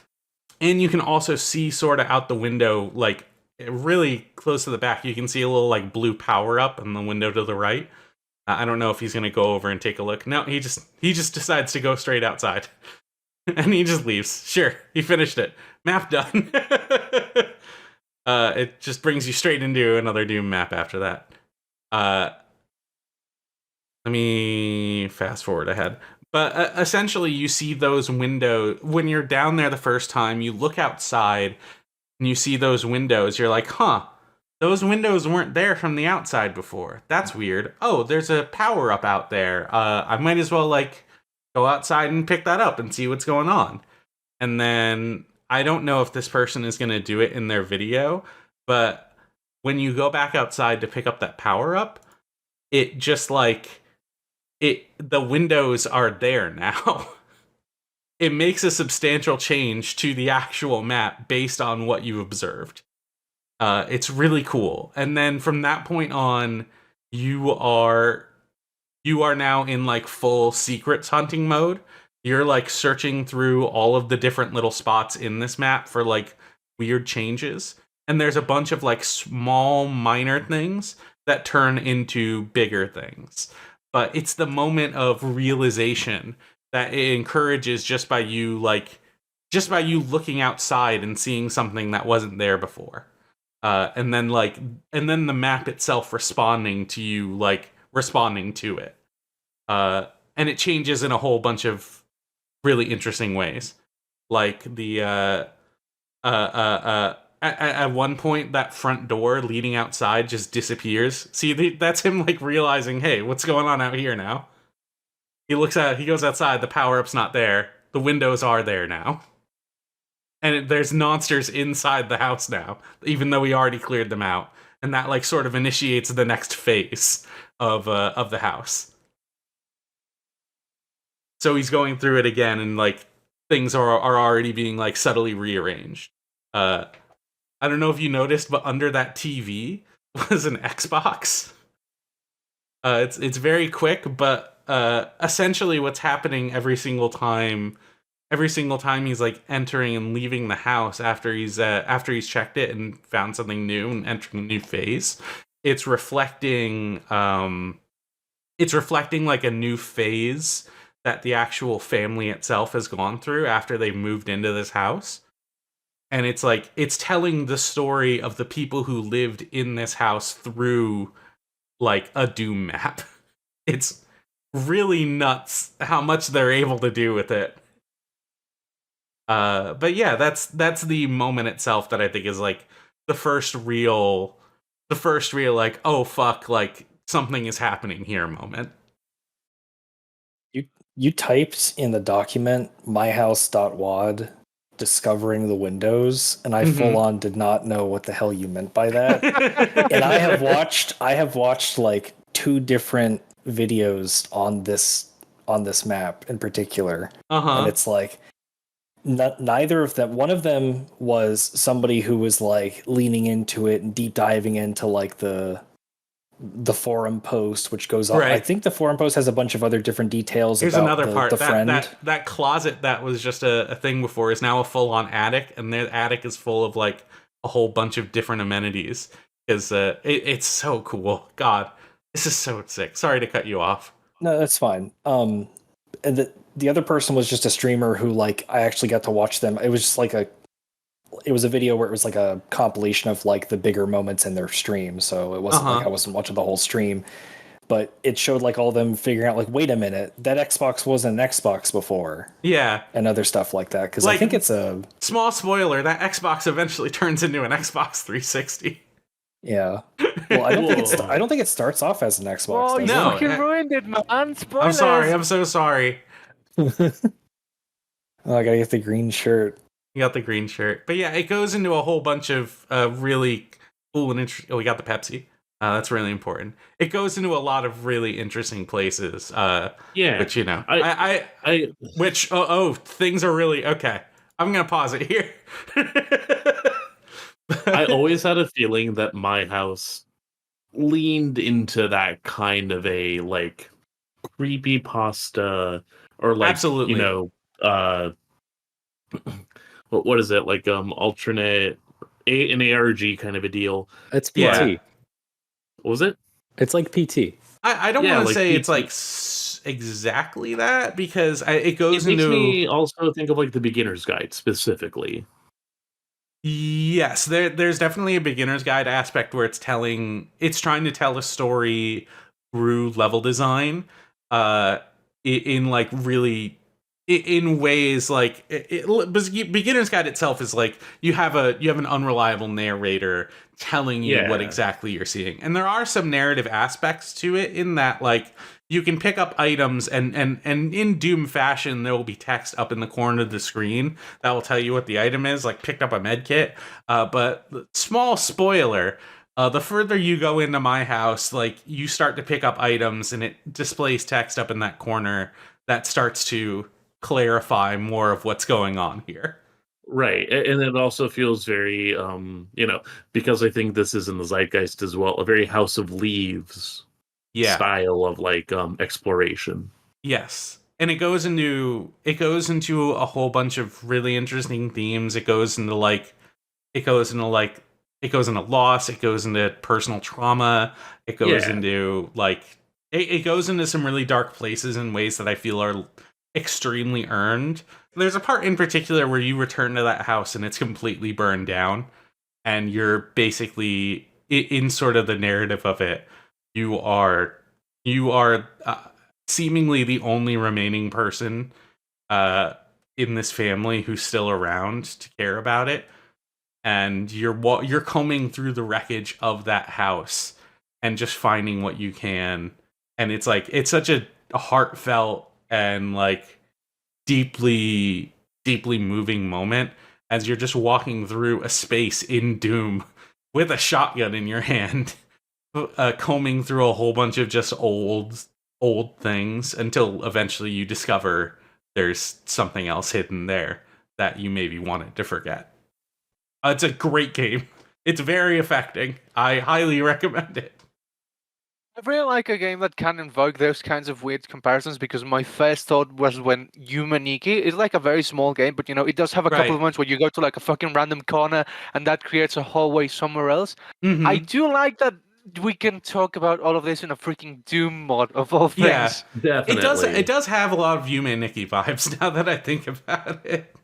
Speaker 1: And you can also see sort of out the window, like really close to the back, you can see a little like blue power up in the window to the right. I don't know if he's gonna go over and take a look. No, he just decides to go straight outside, and he just leaves. Sure, he finished it. Map done. It just brings you straight into another Doom map after that. Let me fast forward ahead. But essentially, you see those windows when you're down there the first time. You look outside and you see those windows. You're like, huh. Those windows weren't there from the outside before. That's weird. Oh, there's a power up out there. I might as well like go outside and pick that up and see what's going on. And then I don't know if this person is going to do it in their video, but when you go back outside to pick up that power up, it just like the windows are there now. It makes a substantial change to the actual map based on what you observed. It's really cool. And then from that point on, you are now in like full secrets hunting mode. You're like searching through all of the different little spots in this map for like weird changes. And there's a bunch of like small minor things that turn into bigger things. But it's the moment of realization that it encourages just by you looking outside and seeing something that wasn't there before. And then the map itself responding to it. And it changes in a whole bunch of really interesting ways. Like at one point, that front door leading outside just disappears. See, that's him like realizing, hey, what's going on out here now? He goes outside, the power-up's not there. The windows are there now. And there's monsters inside the house now, even though we already cleared them out. And that like sort of initiates the next phase of the house. So he's going through it again, and like things are already being like subtly rearranged. I don't know if you noticed, but under that TV was an Xbox. It's very quick, but essentially what's happening every single time he's like entering and leaving the house after he's checked it and found something new and entering a new phase, it's reflecting like a new phase that the actual family itself has gone through after they've moved into this house. And it's like it's telling the story of the people who lived in this house through like a Doom map. It's really nuts how much they're able to do with it. But yeah, that's the moment itself that I think is like the first real like, oh fuck, like something is happening here moment.
Speaker 2: You typed in the document myhouse.wad discovering the windows, and I full on did not know what the hell you meant by that. And I have watched like 2 different videos on this map in particular. And it's like neither of them. One of them was somebody who was like leaning into it and deep diving into like the forum post, which goes on. Right. I think the forum post has a bunch of other different details. Here's about another part.
Speaker 1: That closet that was just a thing before is now a full-on attic, and the attic is full of like a whole bunch of different amenities. Because it's so cool. God, this is so sick. Sorry to cut you off.
Speaker 2: No, that's fine. And the other person was just a streamer who like I actually got to watch them. It was just like it was a video where it was like a compilation of like the bigger moments in their stream. So it wasn't like I wasn't watching the whole stream, but it showed like all of them figuring out like, wait a minute, that Xbox wasn't an Xbox before.
Speaker 1: Yeah.
Speaker 2: And other stuff like that. Cause like, I think it's a
Speaker 1: small spoiler. That Xbox eventually turns into an Xbox 360.
Speaker 2: Yeah. Well, I don't think it starts off as an Xbox.
Speaker 7: Oh, no. You ruined it, man. Spoilers.
Speaker 1: I'm sorry. I'm so sorry.
Speaker 2: Oh, I gotta get the green shirt.
Speaker 1: You got the green shirt. But yeah, it goes into a whole bunch of really cool and interesting... Oh, we got the Pepsi. That's really important. It goes into a lot of really interesting places.
Speaker 4: Yeah.
Speaker 1: Which, you know, things are really okay. I'm gonna pause it here.
Speaker 4: I always had a feeling that My House leaned into that kind of a like creepy pasta or like
Speaker 1: Absolutely.
Speaker 4: What is it like alternate an ARG kind of a deal.
Speaker 3: It's PT.
Speaker 1: Yeah.
Speaker 4: What was it?
Speaker 3: It's like PT.
Speaker 1: I don't
Speaker 4: Yeah,
Speaker 1: want to
Speaker 4: like
Speaker 1: say
Speaker 4: PT.
Speaker 1: it's like exactly that because it goes
Speaker 4: It makes
Speaker 1: into.
Speaker 4: me also think of like the beginner's guide specifically.
Speaker 1: Yes, there's definitely a beginner's guide aspect where it's trying to tell a story through level design, in like really in ways like beginner's guide itself is like you have an unreliable narrator telling you what
Speaker 4: Yeah.
Speaker 1: exactly you're seeing, and there are some narrative aspects to it in that like you can pick up items and in Doom fashion there will be text up in the corner of the screen that will tell you what the item is, like picked up a med kit, but small spoiler, the further you go into My House, like you start to pick up items and it displays text up in that corner that starts to clarify more of what's going on here.
Speaker 4: Right. And it also feels very because I think this is in the zeitgeist as well, a very House of Leaves style of like exploration.
Speaker 1: Yes. And it goes into a whole bunch of really interesting themes. It goes into loss, it goes into personal trauma, it goes into it goes into some really dark places in ways that I feel are extremely earned. There's a part in particular where you return to that house and it's completely burned down, and you're basically in sort of the narrative of it. You are seemingly the only remaining person in this family who's still around to care about it, and you're combing through the wreckage of that house and just finding what you can. And it's like it's such a heartfelt and like deeply moving moment as you're just walking through a space in Doom with a shotgun in your hand, combing through a whole bunch of just old things until eventually you discover there's something else hidden there that you maybe wanted to forget. It's a great game. It's very affecting. I highly recommend it.
Speaker 7: I really like a game that can invoke those kinds of weird comparisons, because my first thought was when Yumaniki is like a very small game, but it does have a couple of moments where you go to like a fucking random corner and that creates a hallway somewhere else.
Speaker 1: Mm-hmm.
Speaker 7: I do like that we can talk about all of this in a freaking Doom mod of all things.
Speaker 1: Yeah,
Speaker 4: definitely.
Speaker 1: It does have a lot of Yumaniki vibes now that I think about it.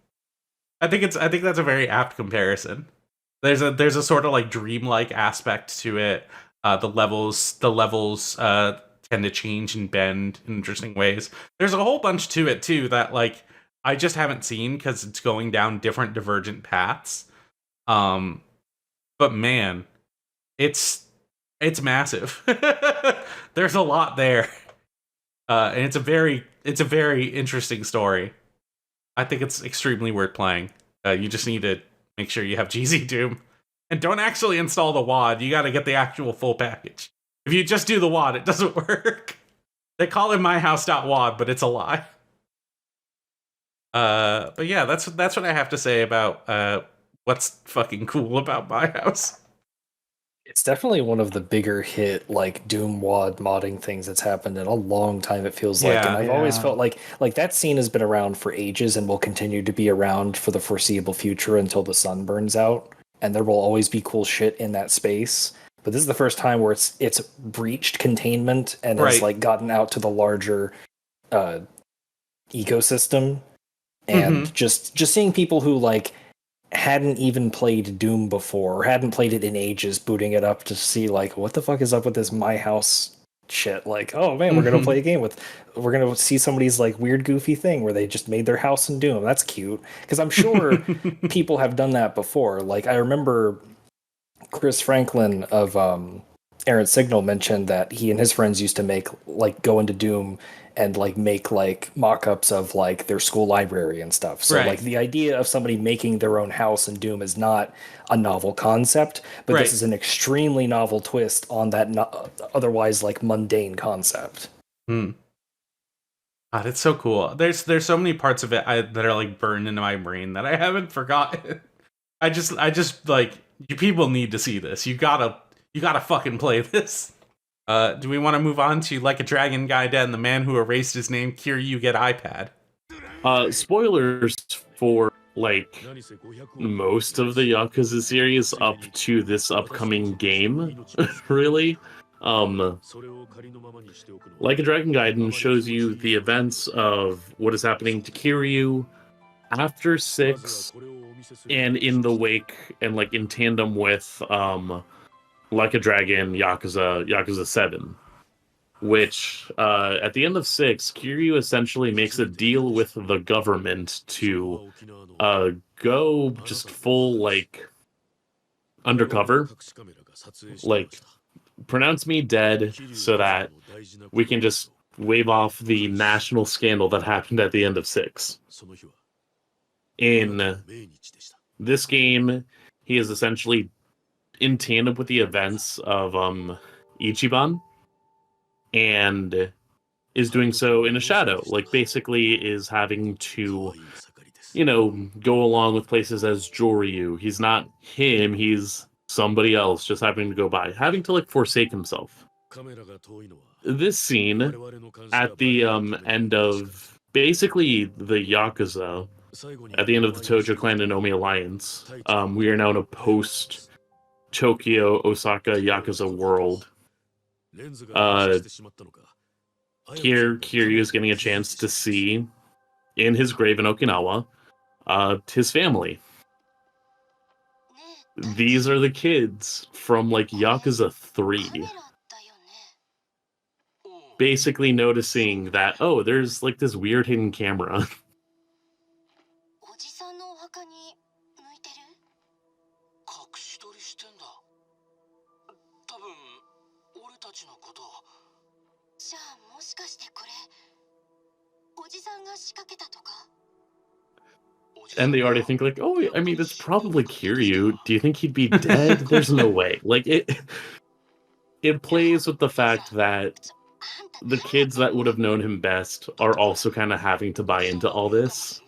Speaker 1: I think that's a very apt comparison. There's a sort of like dreamlike aspect to it. The levels tend to change and bend in interesting ways. There's a whole bunch to it too that like I just haven't seen because it's going down different divergent paths. But man, it's massive. There's a lot there, and it's a very interesting story. I think it's extremely worth playing. You just need to make sure you have GZ Doom. And don't actually install the WAD. You got to get the actual full package. If you just do the WAD, it doesn't work. They call it myhouse.wad, but it's a lie. But yeah, that's what I have to say about what's fucking cool about My House.
Speaker 2: It's definitely one of the bigger hit like Doom WAD modding things that's happened in a long time, it feels like. And I've always felt like that scene has been around for ages and will continue to be around for the foreseeable future until the sun burns out. And there will always be cool shit in that space. But this is the first time where it's breached containment and has like gotten out to the larger ecosystem. And just seeing people who like hadn't even played Doom before or hadn't played it in ages, booting it up to see like what the fuck is up with this My House shit. Like, oh man, we're gonna play a game we're gonna see somebody's like weird goofy thing where they just made their house in Doom. That's cute, because I'm sure people have done that before. Like I remember Chris Franklin of Aaron Signal mentioned that he and his friends used to go into Doom and make mock-ups of their school library and stuff. So
Speaker 1: Right.
Speaker 2: the idea of somebody making their own house in Doom is not a novel concept, but
Speaker 1: Right.
Speaker 2: this is an extremely novel twist on that otherwise mundane concept.
Speaker 1: God, it's so cool. There's so many parts of it that are burned into my brain that I haven't forgotten. I just you people need to see this. You gotta fucking play this. Do we want to move on to Like a Dragon Gaiden, the man who erased his name, Kiryu Get iPad?
Speaker 4: Spoilers for most of the Yakuza series up to this upcoming game, really. Like a Dragon Gaiden shows you the events of what is happening to Kiryu after 6, and in the wake and in tandem with Like a Dragon Yakuza 7, which at the end of 6, Kiryu essentially makes a deal with the government to go just full undercover, pronounce me dead so that we can just wave off the national scandal that happened at the end of 6. In this game, he is essentially in tandem with the events of Ichiban, and is doing so in a shadow. Basically is having to, go along with places as Joryu. He's not him, he's somebody else just happening to go by, having to forsake himself. This scene at the end of basically the Yakuza, at the end of the Tojo Clan and Omi Alliance, we are now in a post Tokyo Osaka Yakuza world. Here Kiryu is getting a chance to see in his grave in Okinawa his family. These are the kids from Yakuza 3. Basically noticing that, oh, there's this weird hidden camera. And they already think oh, I mean, it's probably Kiryu. Do you think he'd be dead? There's no way. It plays with the fact that the kids that would have known him best are also kind of having to buy into all this.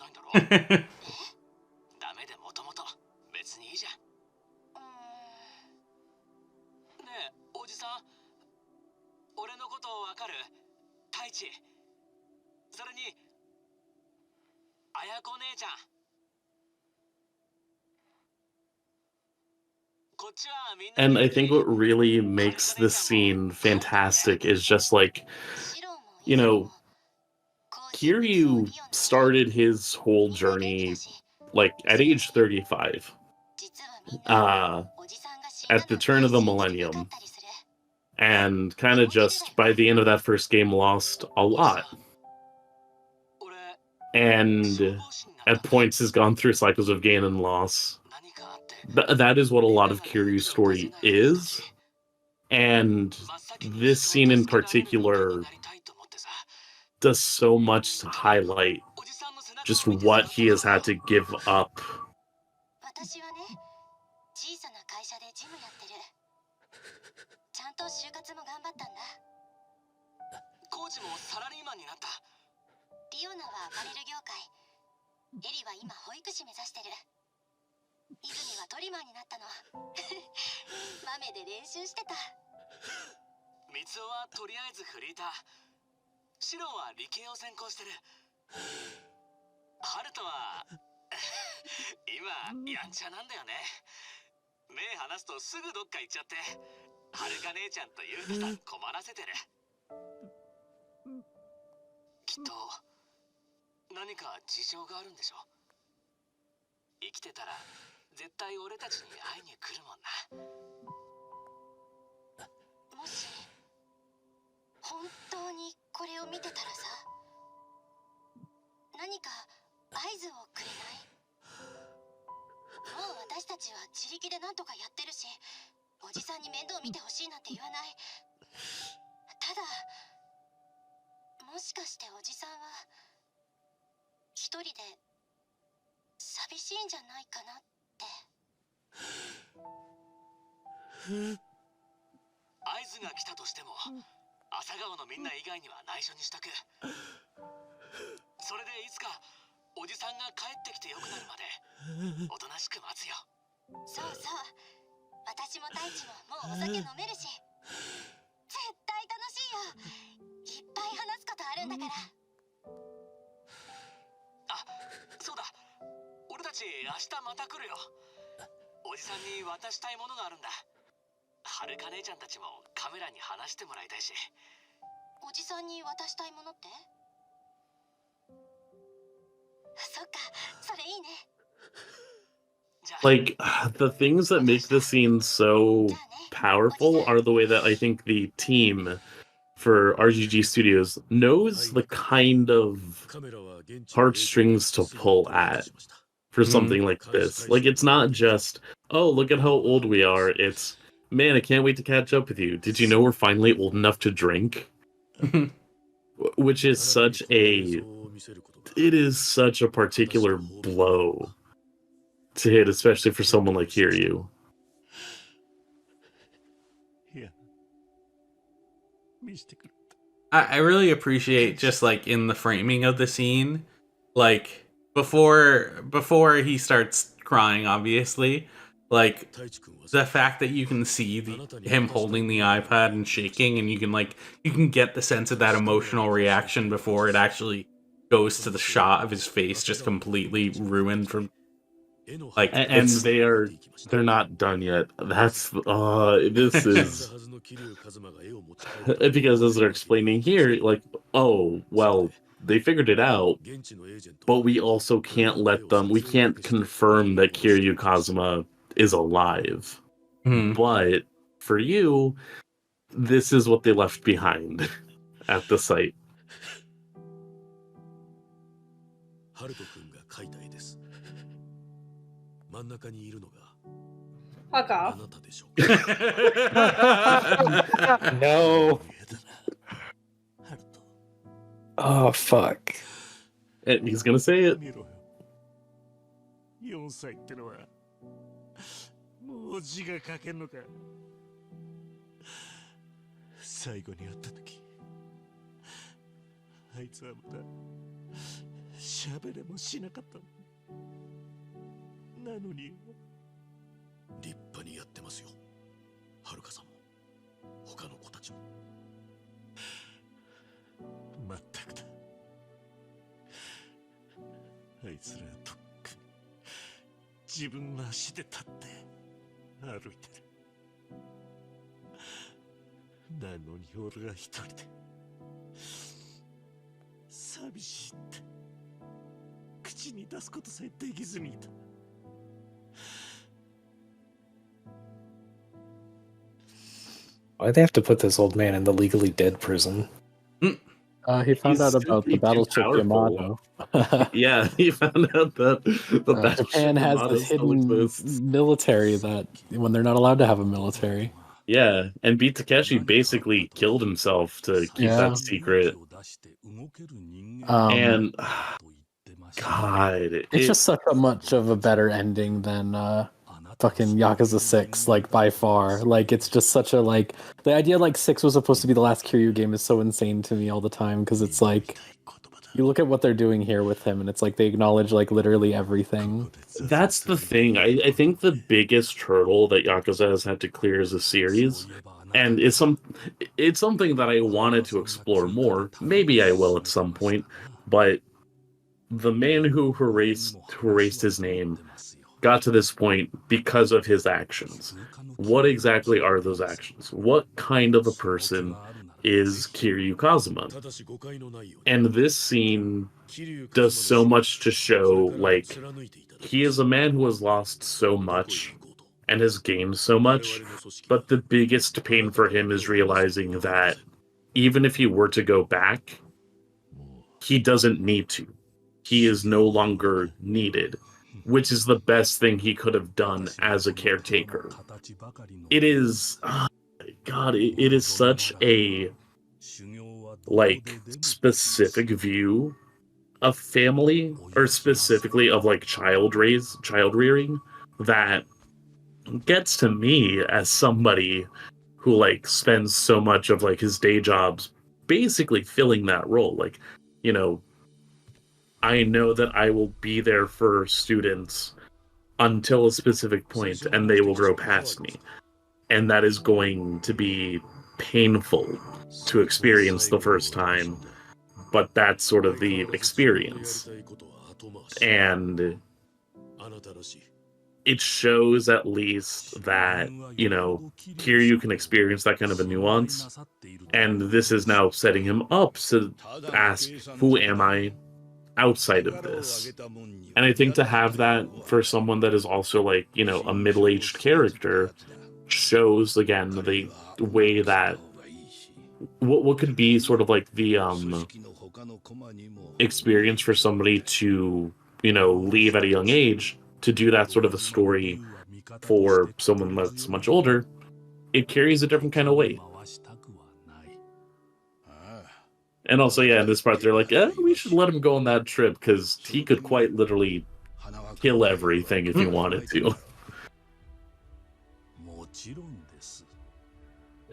Speaker 4: And I think what really makes this scene fantastic is just Kiryu started his whole journey at age 35, at the turn of the millennium, and kind of just by the end of that first game lost a lot, and at points has gone through cycles of gain and loss. That is what a lot of Kiryu's story is, and this scene in particular does so much to highlight just what he has had to give up.
Speaker 8: おじさんに面倒見てほしいなんて言わない。ただ、もしかしておじさんは一人で寂しいんじゃないかなって。
Speaker 9: 合図が来たとしても、朝顔のみんな以外には内緒にしとく。それでいつかおじさんが帰ってきてよくなるまでおとなしく待つよ。
Speaker 8: そうそう、私も太一ももうお酒飲めるし、絶対楽しいよ。いっぱい話すことあるんだから。
Speaker 9: あ、そうだ、俺たち明日また来るよ。おじさんに渡したいものがあるんだ。はるか姉ちゃんたちもカメラに話してもらいたいし。
Speaker 8: おじさんに渡したいものって？そっか、それいいね。
Speaker 4: Like, the things that make this scene so powerful are the way that I think the team for RGG Studios knows the kind of heartstrings to pull at for something like this. Like, it's not just, oh, look at how old we are. It's, man, I can't wait to catch up with you. Did you know we're finally old enough to drink? Which is such a... It is such a particular blow to hit, especially for someone like Kiryu.
Speaker 1: I really appreciate just like in the framing of the scene, like before he starts crying, obviously, like the fact that you can see him holding the iPad and shaking, and you can get the sense of that emotional reaction before it actually goes to the shot of his face just completely ruined from like,
Speaker 4: and they're not done yet. That's this is because as they're explaining here, like, oh well, they figured it out, but we also can't we can't confirm that Kiryu Kazuma is alive. But for you, this is what they left behind at the site.
Speaker 6: Fuck off.
Speaker 2: No. Oh, fuck.
Speaker 4: And he's gonna say it.
Speaker 10: 4歳ってのはもう字が書けんのか。最後に会った時、あいつはまだ喋れもしなかった。なのに立派にやってますよ、はるかさんも他の子たちも。まったくだ、あいつらとっくに自分の足で立って歩いてる。なのに俺が一人で寂しいって口に出すことさえできずにいた。
Speaker 2: Why'd they have to put this old man in the legally dead prison?
Speaker 3: He found out about the battleship Yamato.
Speaker 4: Yeah, he found out that the battleship
Speaker 3: Japan has
Speaker 4: Yamato
Speaker 3: this
Speaker 4: still
Speaker 3: hidden
Speaker 4: exists.
Speaker 3: military that when they're not allowed to have a military.
Speaker 4: Yeah, and Beat Takeshi basically killed himself to keep that secret. And God,
Speaker 3: it's just such a much of a better ending than fucking Yakuza 6, like by far. Like it's just such a like the idea like 6 was supposed to be the last Kiryu game is so insane to me all the time because it's like you look at what they're doing here with him and it's like they acknowledge like literally everything.
Speaker 4: That's the thing. I think the biggest hurdle that Yakuza has had to clear as a series, and it's something that I wanted to explore more. Maybe I will at some point, but the man who erased his name got to this point because of his actions. What exactly are those actions? What kind of a person is Kiryu Kazuma? And this scene does so much to show, like, he is a man who has lost so much and has gained so much, but the biggest pain for him is realizing that even if he were to go back, he doesn't need to. He is no longer needed. which is the best thing he could have done as a caretaker. It is, God, it is such a like specific view of family, or specifically of like child rearing, that gets to me as somebody who like spends so much of like his day jobs basically filling that role. Like, you know, I know that I will be there for students until a specific point and they will grow past me. And that is going to be painful to experience the first time, but that's sort of the experience. And it shows at least that, you know, here you can experience that kind of a nuance. And this is now setting him up to ask, who am I outside of this? And I think to have that for someone that is also like, you know, a middle-aged character shows again the way that what could be sort of like the experience for somebody to, you know, leave at a young age to do that sort of a story for someone that's much older. It carries a different kind of weight. And also, yeah, in this part, they're like, we should let him go on that trip because he could quite literally kill everything if he wanted to.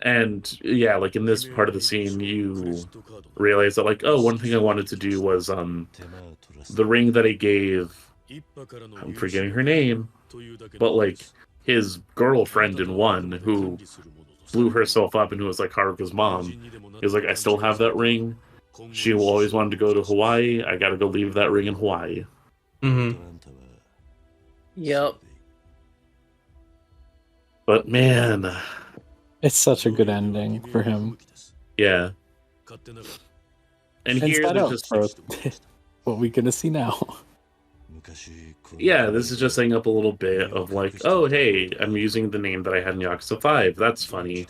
Speaker 4: And yeah, like in this part of the scene, you realize that, like, oh, one thing I wanted to do was the ring that he gave, I'm forgetting her name, but like his girlfriend in one who blew herself up and who was like Haruka's mom. He was like, I still have that ring. She always wanted to go to Hawaii. I gotta go leave that ring in Hawaii.
Speaker 1: Mm-hmm.
Speaker 5: Yep.
Speaker 4: But man,
Speaker 2: it's such a good ending for him.
Speaker 4: Yeah. And here they're just
Speaker 2: what we gonna see now.
Speaker 4: Yeah, this is just setting up a little bit of like, oh hey, I'm using the name that I had in Yakuza 5. That's funny.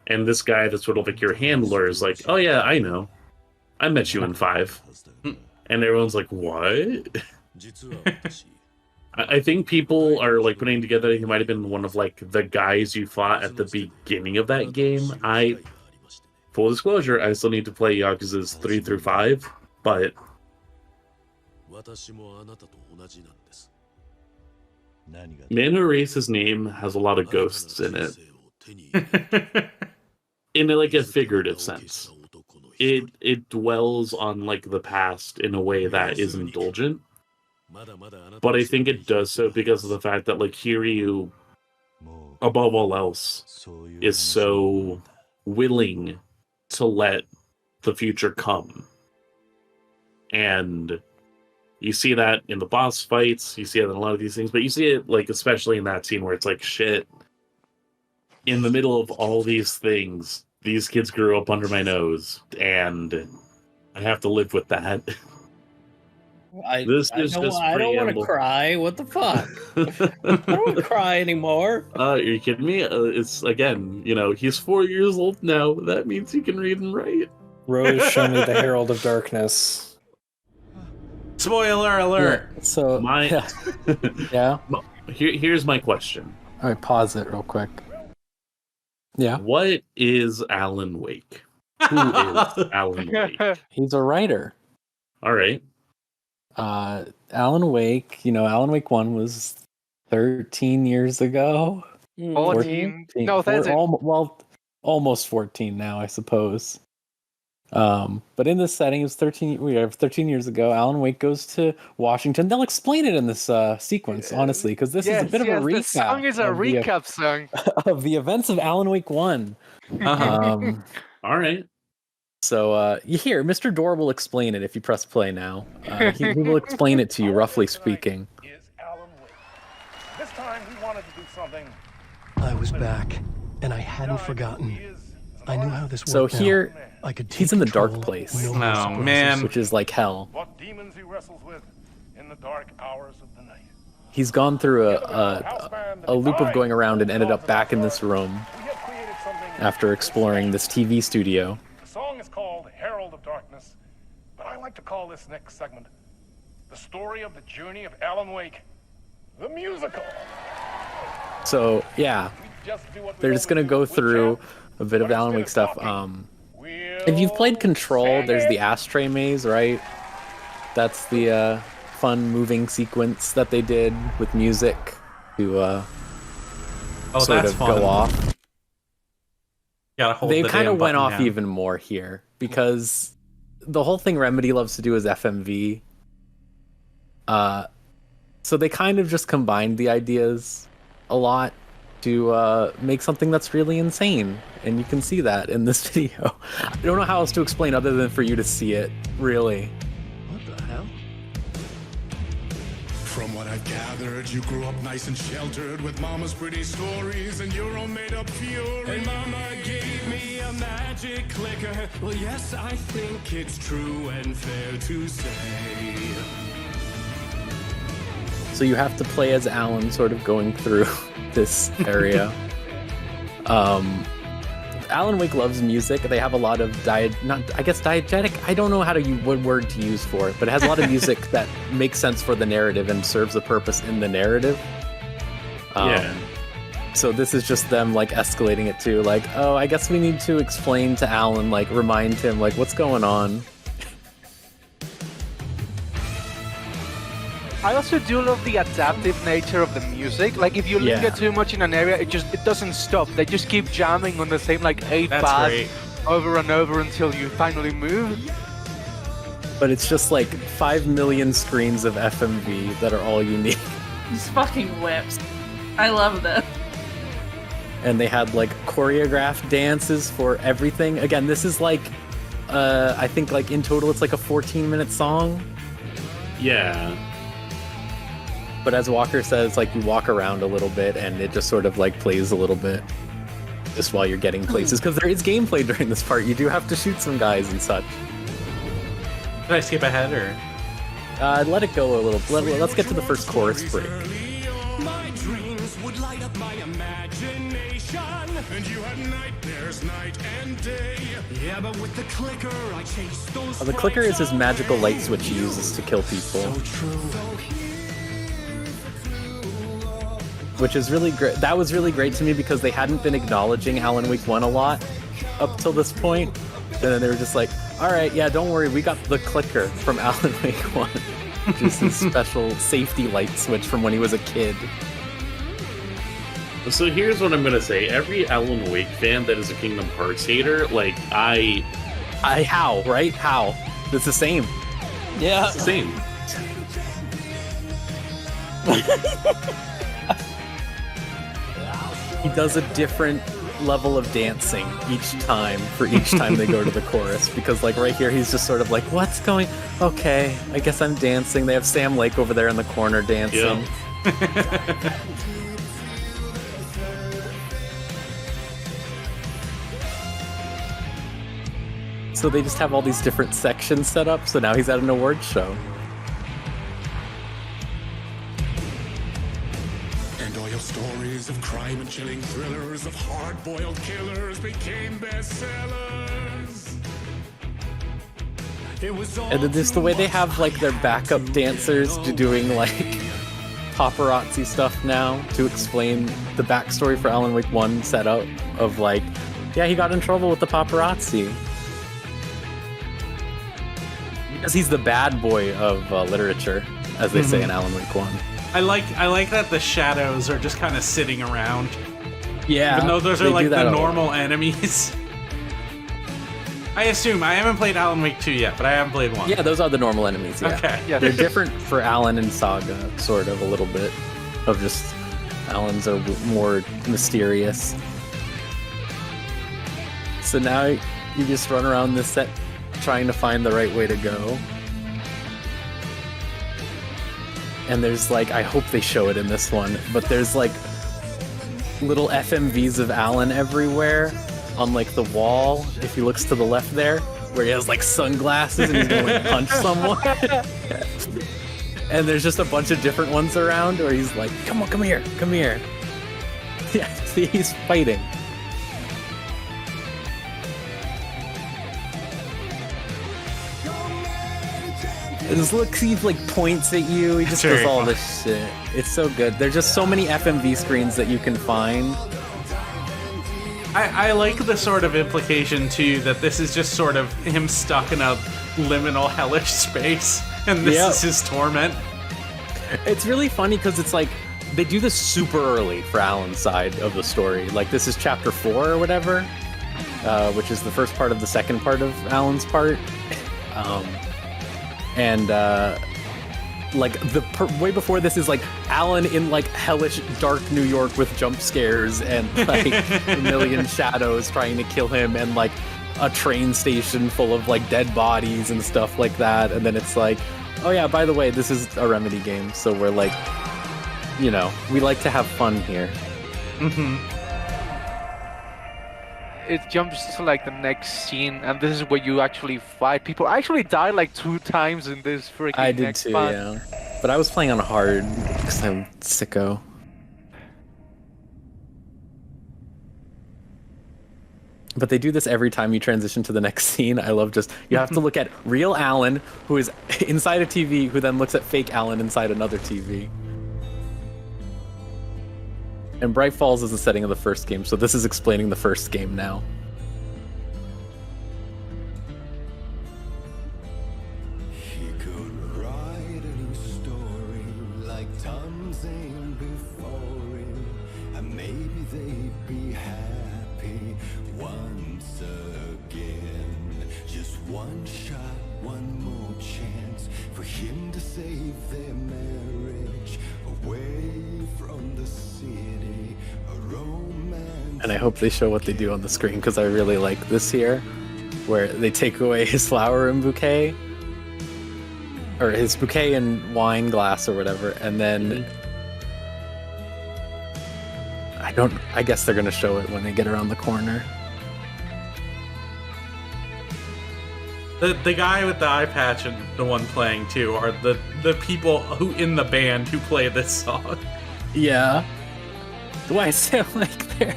Speaker 4: And this guy that's sort of like your handler is like, oh yeah, I know. I met you in 5. And everyone's like, what? I think people are like putting together he might have been one of like the guys you fought at the beginning of that game. Full disclosure, I still need to play Yakuza's 3 through 5, but Man Who Erased His Name has a lot of ghosts in it. In like a figurative sense. It dwells on like the past in a way that is indulgent. But I think it does so because of the fact that like Kiryu, above all else, is so willing to let the future come. And you see that in the boss fights, you see it in a lot of these things, but you see it like especially in that scene where it's like, shit, in the middle of all these things, these kids grew up under my nose, and I have to live with that.
Speaker 5: I don't want to cry. What the fuck? I don't want to cry anymore.
Speaker 4: Are you kidding me? It's, again, you know, he's 4 years old now. That means he can read and write.
Speaker 2: Rose, show me the Herald of Darkness.
Speaker 1: Spoiler alert!
Speaker 2: Yeah, so, yeah.
Speaker 4: Here's my question.
Speaker 2: All right, pause it real quick. Yeah.
Speaker 4: What is Alan Wake? Who is Alan Wake?
Speaker 2: He's a writer.
Speaker 4: All right.
Speaker 2: Alan Wake, Alan Wake 1 was 13 years ago.
Speaker 7: 14? No, that's
Speaker 2: almost 14 now, I suppose. But in this setting, it was 13 years ago. Alan Wake goes to Washington. They'll explain it in this sequence, honestly, because this is a bit of a recap.
Speaker 7: The song is a recap song
Speaker 2: of the events of Alan Wake 1.
Speaker 4: All right.
Speaker 2: So here, Mr. Door will explain it if you press play now. He will explain it to you, roughly speaking.
Speaker 11: Is Alan Wake. This time he wanted to do something.
Speaker 12: I was back, and I hadn't forgotten. I knew how this worked.
Speaker 2: So here,
Speaker 12: I could
Speaker 2: he's in the dark place.
Speaker 1: Oh man,
Speaker 2: which is like hell.
Speaker 11: What demons he wrestles with in the dark hours of the night.
Speaker 2: He's gone through a loop of going around and ended up back in this room after exploring this TV studio.
Speaker 11: The song is called Herald of Darkness, but I like to call this next segment the story of the journey of Alan Wake The musical.
Speaker 3: So yeah, they're just gonna go through a bit of Alan Wake stuff. If you've played Control, there's the ashtray maze, right? That's the fun moving sequence that they did with music to sort of go off. They kind of went off even more here because the whole thing Remedy loves to do is FMV. So they kind of just combined the ideas a lot to make something that's really insane, and you can see that in this video. I don't know how else to explain other than for you to see it, really.
Speaker 10: What the hell? From what I've gathered, you grew up nice and sheltered with mama's pretty stories and your own made-up fury. And mama gave me a magic clicker. Well, yes, I think it's true and fair to say.
Speaker 3: So you have to play as Alan, sort of going through this area. Alan Wake loves music. They have a lot of diegetic. I don't know what word to use for it, but it has a lot of music that makes sense for the narrative and serves a purpose in the narrative. So this is just them like escalating it to like, oh, I guess we need to explain to Alan, like remind him like what's going on.
Speaker 7: I also do love the adaptive nature of the music. Like if you linger too much in an area, it doesn't stop. They just keep jamming on the same like 8 bars over and over until you finally move.
Speaker 3: But it's just like 5 million screens of FMV that are all unique.
Speaker 6: These fucking whips. I love this.
Speaker 3: And they had like choreographed dances for everything. Again, this is like, I think like in total it's like a 14-minute song.
Speaker 4: Yeah.
Speaker 3: But as Walker says, like you walk around a little bit and it just sort of like plays a little bit just while you're getting places. Because there is gameplay during this part. You do have to shoot some guys and such.
Speaker 1: Did I skip ahead or?
Speaker 3: Let it go a little. Let's get to the first chorus break.
Speaker 10: My dreams would light up my imagination, and you had nightmares night and day. Yeah, but with the clicker, I chased those.
Speaker 3: The clicker is his magical light switch he uses to kill people.
Speaker 10: So true.
Speaker 3: Which is really great. That was really great to me because they hadn't been acknowledging Alan Wake 1 a lot up till this point. And then they were just like, all right, yeah, don't worry, we got the clicker from Alan Wake 1. Which is his special safety light switch from when he was a kid.
Speaker 4: So here's what I'm gonna say. Every Alan Wake fan that is a Kingdom Hearts hater, like,
Speaker 3: how, right? How? It's the same.
Speaker 5: Yeah.
Speaker 4: It's the same.
Speaker 3: He does a different level of dancing each time they go to the chorus, because like right here he's just sort of like, what's going, okay, I guess I'm dancing. They have Sam Lake over there in the corner dancing.
Speaker 4: Yep.
Speaker 3: So they just have all these different sections set up, so now he's at an awards show.
Speaker 10: Stories of crime and chilling thrillers of hard-boiled killers became bestsellers.
Speaker 3: And then there's the way they have like their backup dancers doing like paparazzi stuff now to explain the backstory for Alan Wake 1 setup of like, yeah, he got in trouble with the paparazzi. Because he's the bad boy of literature, as they say in Alan Wake 1.
Speaker 1: I like that the shadows are just kind of sitting around.
Speaker 3: Yeah.
Speaker 1: Even though those are like the normal enemies. I assume. I haven't played Alan Wake 2 yet, but I haven't played 1.
Speaker 3: Yeah, those are the normal enemies, yeah.
Speaker 1: Okay.
Speaker 3: Yeah, they're different for Alan and Saga, sort of, a little bit. Of just, Alan's are more mysterious. So now you just run around this set trying to find the right way to go. And there's like, I hope they show it in this one, but there's like little FMVs of Alan everywhere on like the wall, if he looks to the left there, where he has like sunglasses and he's gonna like punch someone. And there's just a bunch of different ones around where he's like, come on, come here. Yeah, see, he's fighting. This looks, he like points at you. He just does all this shit. It's so good. There's just so many FMV screens that you can find.
Speaker 1: I like the sort of implication too that this is just sort of him stuck in a liminal hellish space, and this is his torment.
Speaker 3: It's really funny because it's like they do this super early for Alan's side of the story. Like this is chapter 4 or whatever, which is the first part of the second part of Alan's part. Like way before this is like Alan in like hellish dark New York with jump scares and like a million shadows trying to kill him, and like a train station full of like dead bodies and stuff like that. And then it's like, oh yeah, by the way, this is a Remedy game, so we're like, you know, we like to have fun here.
Speaker 7: It jumps to like the next scene, and this is where you actually fight people. I actually died like 2 times in this freaking
Speaker 3: I did
Speaker 7: next
Speaker 3: too,
Speaker 7: part.
Speaker 3: yeah. But I was playing on hard because I'm sicko. But they do this every time you transition to the next scene. I love just, you have to look at real Alan, who is inside a TV, who then looks at fake Alan inside another TV. And Bright Falls is the setting of the first game, so this is explaining the first game now.
Speaker 10: He could write a new story like Tom Zane before him, and maybe they'd be happy once again. Just one shot, one more chance for him to save their marriage away from the city. A romance.
Speaker 3: And I hope they show what they do on the screen, because I really like this here, where they take away his flower and bouquet, or his bouquet and wine glass or whatever, and then I guess they're gonna show it when they get around the corner.
Speaker 1: The guy with the eye patch and the one playing too are the people who in the band who play this song.
Speaker 3: Yeah. Why is it like they're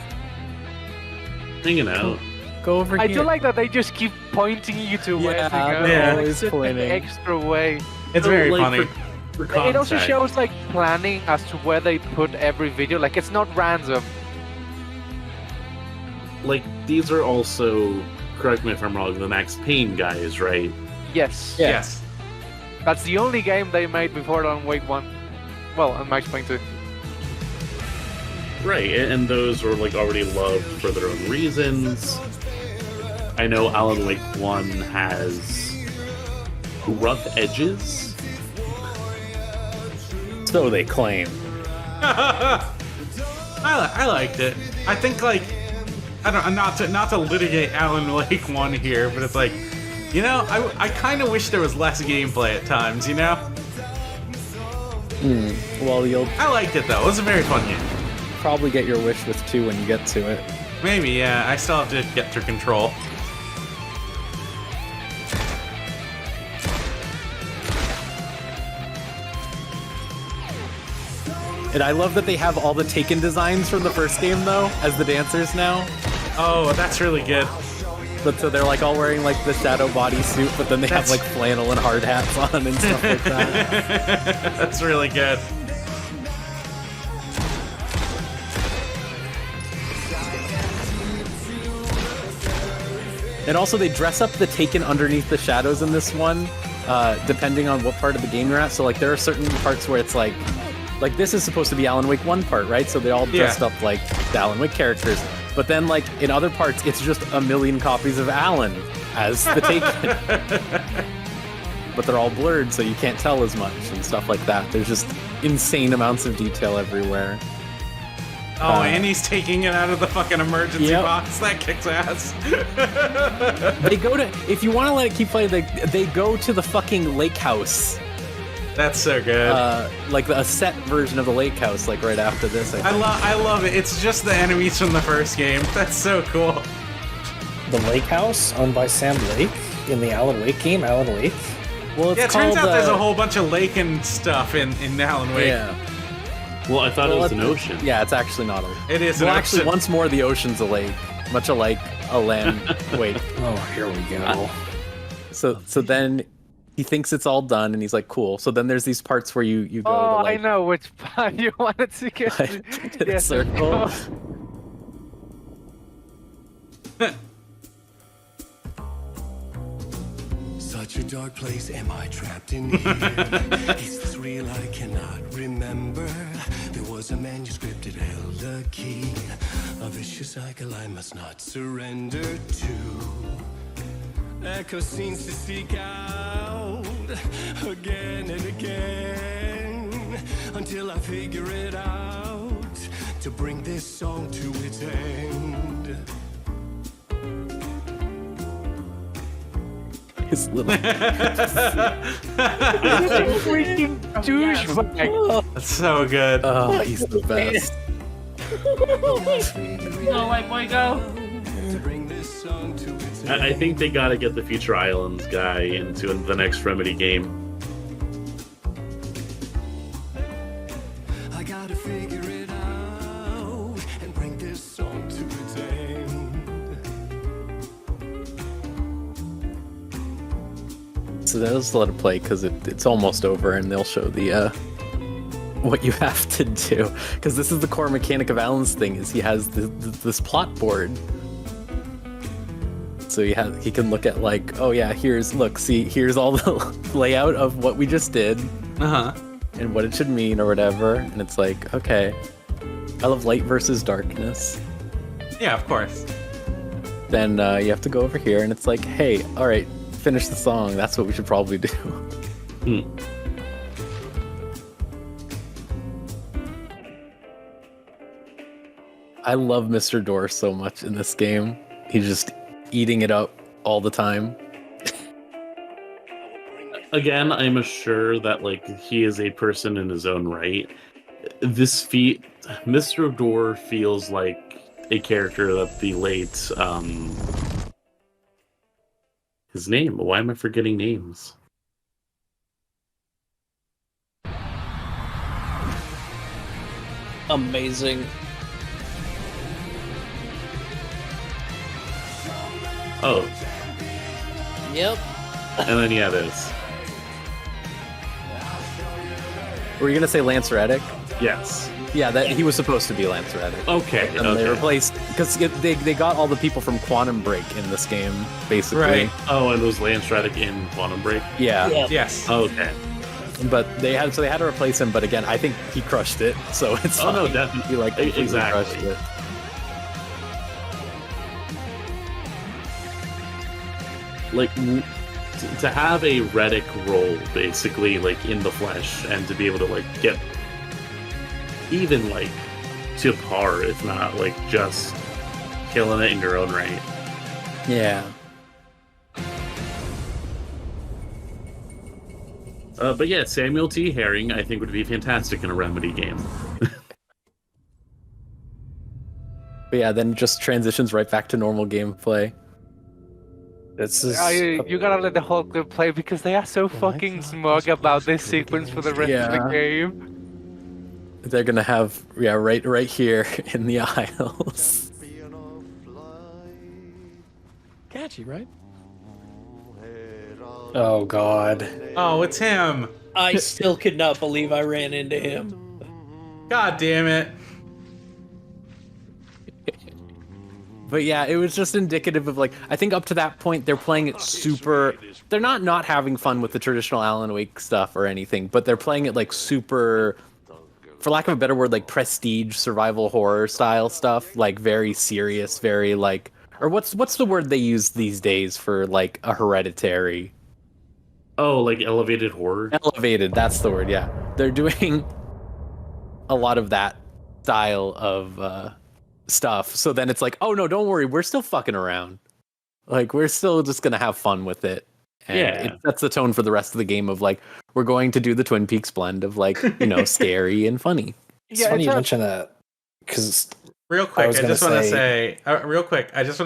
Speaker 4: hanging out?
Speaker 3: Go over
Speaker 7: I
Speaker 3: here.
Speaker 7: do like that they just keep pointing you to where to go.
Speaker 3: they're
Speaker 7: Like,
Speaker 3: always
Speaker 7: just an
Speaker 3: pointing.
Speaker 7: extra way.
Speaker 1: It's very funny.
Speaker 7: It also shows like planning as to where they put every video. Like it's not random.
Speaker 4: Like these are also, correct me if I'm wrong, the Max Payne guys, right?
Speaker 7: Yes.
Speaker 1: Yes.
Speaker 7: That's the only game they made before Alan Wake 1. Well, and Max Payne 2.
Speaker 4: Right, and those were like already loved for their own reasons. I know Alan Wake 1 has rough edges.
Speaker 3: So they claim.
Speaker 1: I liked it. I think like I don't not to litigate Alan Wake 1 here, but it's like, you know, I kind of wish there was less gameplay at times, you know?
Speaker 3: Well, you'll
Speaker 1: I liked it though. It was a very fun game.
Speaker 3: probably get your wish with 2 when you get to it.
Speaker 1: Maybe, yeah. I still have to get through Control.
Speaker 3: And I love that they have all the Taken designs from the first game, though, as the dancers now.
Speaker 1: Oh, that's really good.
Speaker 3: But so they're like all wearing like the shadow bodysuit, but then they have like flannel and hard hats on and stuff like that.
Speaker 1: That's really good.
Speaker 3: And also they dress up the Taken underneath the shadows in this one, depending on what part of the game you're at. So like there are certain parts where it's like this is supposed to be Alan Wake 1 part, right? So they all dressed up like the Alan Wake characters. But then like in other parts, it's just a million copies of Alan as the Taken. But they're all blurred, so you can't tell as much and stuff like that. There's just insane amounts of detail everywhere.
Speaker 1: Oh, and he's taking it out of the fucking emergency box. That kicks ass.
Speaker 3: They go to, if you want to let it keep playing, they go to the fucking lake house.
Speaker 1: That's so good.
Speaker 3: Like a set version of the lake house, like right after this. I
Speaker 1: love it. It's just the enemies from the first game. That's so cool.
Speaker 2: The lake house owned by Sam Lake in the Alan Wake game, Alan Wake.
Speaker 3: Well,
Speaker 1: it turns out there's a whole bunch of lake and stuff in Alan Wake.
Speaker 3: Yeah.
Speaker 4: Well, I thought it was an ocean.
Speaker 3: Yeah, it's actually not a.
Speaker 1: It is.
Speaker 3: Well,
Speaker 1: an
Speaker 3: actually,
Speaker 1: ocean.
Speaker 3: once more, the ocean's a lake, much like a land. Wait.
Speaker 2: Oh, here we go.
Speaker 3: So then he thinks it's all done, and he's like, cool. So then there's these parts where you go to like.
Speaker 7: I know which part you wanted to get to.
Speaker 3: Yes, circle.
Speaker 10: Such a dark place, am I trapped in here? Is this real? I cannot remember. There was a manuscript, it held a key. A vicious cycle I must not surrender to. Echo scenes to seek out again and again until I figure it out to bring this song to its end.
Speaker 3: His little
Speaker 7: freaking douchebag.
Speaker 1: That's so good.
Speaker 3: Oh, he's the best.
Speaker 6: Go, white boy, go.
Speaker 4: I think they gotta get the Future Islands guy into the next Remedy game.
Speaker 10: I gotta figure it out and bring this song to its end.
Speaker 3: So they'll just let it play because it's almost over, and they'll show the what you have to do. Because this is the core mechanic of Alan's thing: is he has this plot board. So he can look at like, oh yeah, here's all the layout of what we just did, and what it should mean or whatever. And it's like, okay, I love light versus darkness.
Speaker 1: Yeah, of course.
Speaker 3: Then you have to go over here, and it's like, hey, all right, finish the song. That's what we should probably do. I love Mr. Door so much in this game. He's just eating it up all the time.
Speaker 4: Again, I'm sure that like he is a person in his own right. Mr. Door feels like a character that the late his name. Why am I forgetting names?
Speaker 5: Amazing.
Speaker 4: Oh.
Speaker 5: Yep.
Speaker 4: And then yeah, this.
Speaker 3: Were you gonna say Lance Reddick?
Speaker 4: Yes.
Speaker 3: Yeah, that he was supposed to be Lance Reddick.
Speaker 4: Okay.
Speaker 3: And they replaced because they got all the people from Quantum Break in this game, basically.
Speaker 1: Right.
Speaker 4: Oh, and was Lance Reddick in Quantum Break?
Speaker 3: Yeah.
Speaker 1: Yes.
Speaker 4: Okay.
Speaker 3: But they had to replace him. But again, I think he crushed it. So it's
Speaker 4: no,
Speaker 3: fine.
Speaker 4: definitely
Speaker 3: He like completely
Speaker 4: exactly.
Speaker 3: crushed it.
Speaker 4: Like to have a Reddick role basically like in the flesh and to be able to like get even like to par, if not like just killing it in your own right.
Speaker 3: Yeah.
Speaker 4: But yeah, Samuel T. Herring I think would be fantastic in a Remedy game.
Speaker 3: But yeah, then just transitions right back to normal gameplay.
Speaker 2: This is
Speaker 7: You gotta let the whole clip play because they are so fucking smug about this sequence for the rest of the game.
Speaker 3: They're gonna have right here in the aisles.
Speaker 12: Catchy, right?
Speaker 2: Oh god.
Speaker 1: Oh, it's him.
Speaker 5: I still could not believe I ran into him.
Speaker 1: God damn it.
Speaker 3: But yeah, it was just indicative of like, I think up to that point they're playing it super. They're not having fun with the traditional Alan Wake stuff or anything, but they're playing it like super, for lack of a better word, like prestige survival horror style stuff, like very serious, very like, or what's the word they use these days for like a Hereditary?
Speaker 4: Oh, like elevated horror?
Speaker 3: Elevated, that's the word, yeah. They're doing a lot of that style of stuff. So then it's like, oh no, don't worry, we're still fucking around. Like, we're still just gonna have fun with it. And it sets the tone for the rest of the game of like, we're going to do the Twin Peaks blend of like, scary and funny.
Speaker 2: It's funny you mention that, because
Speaker 1: real quick, I just want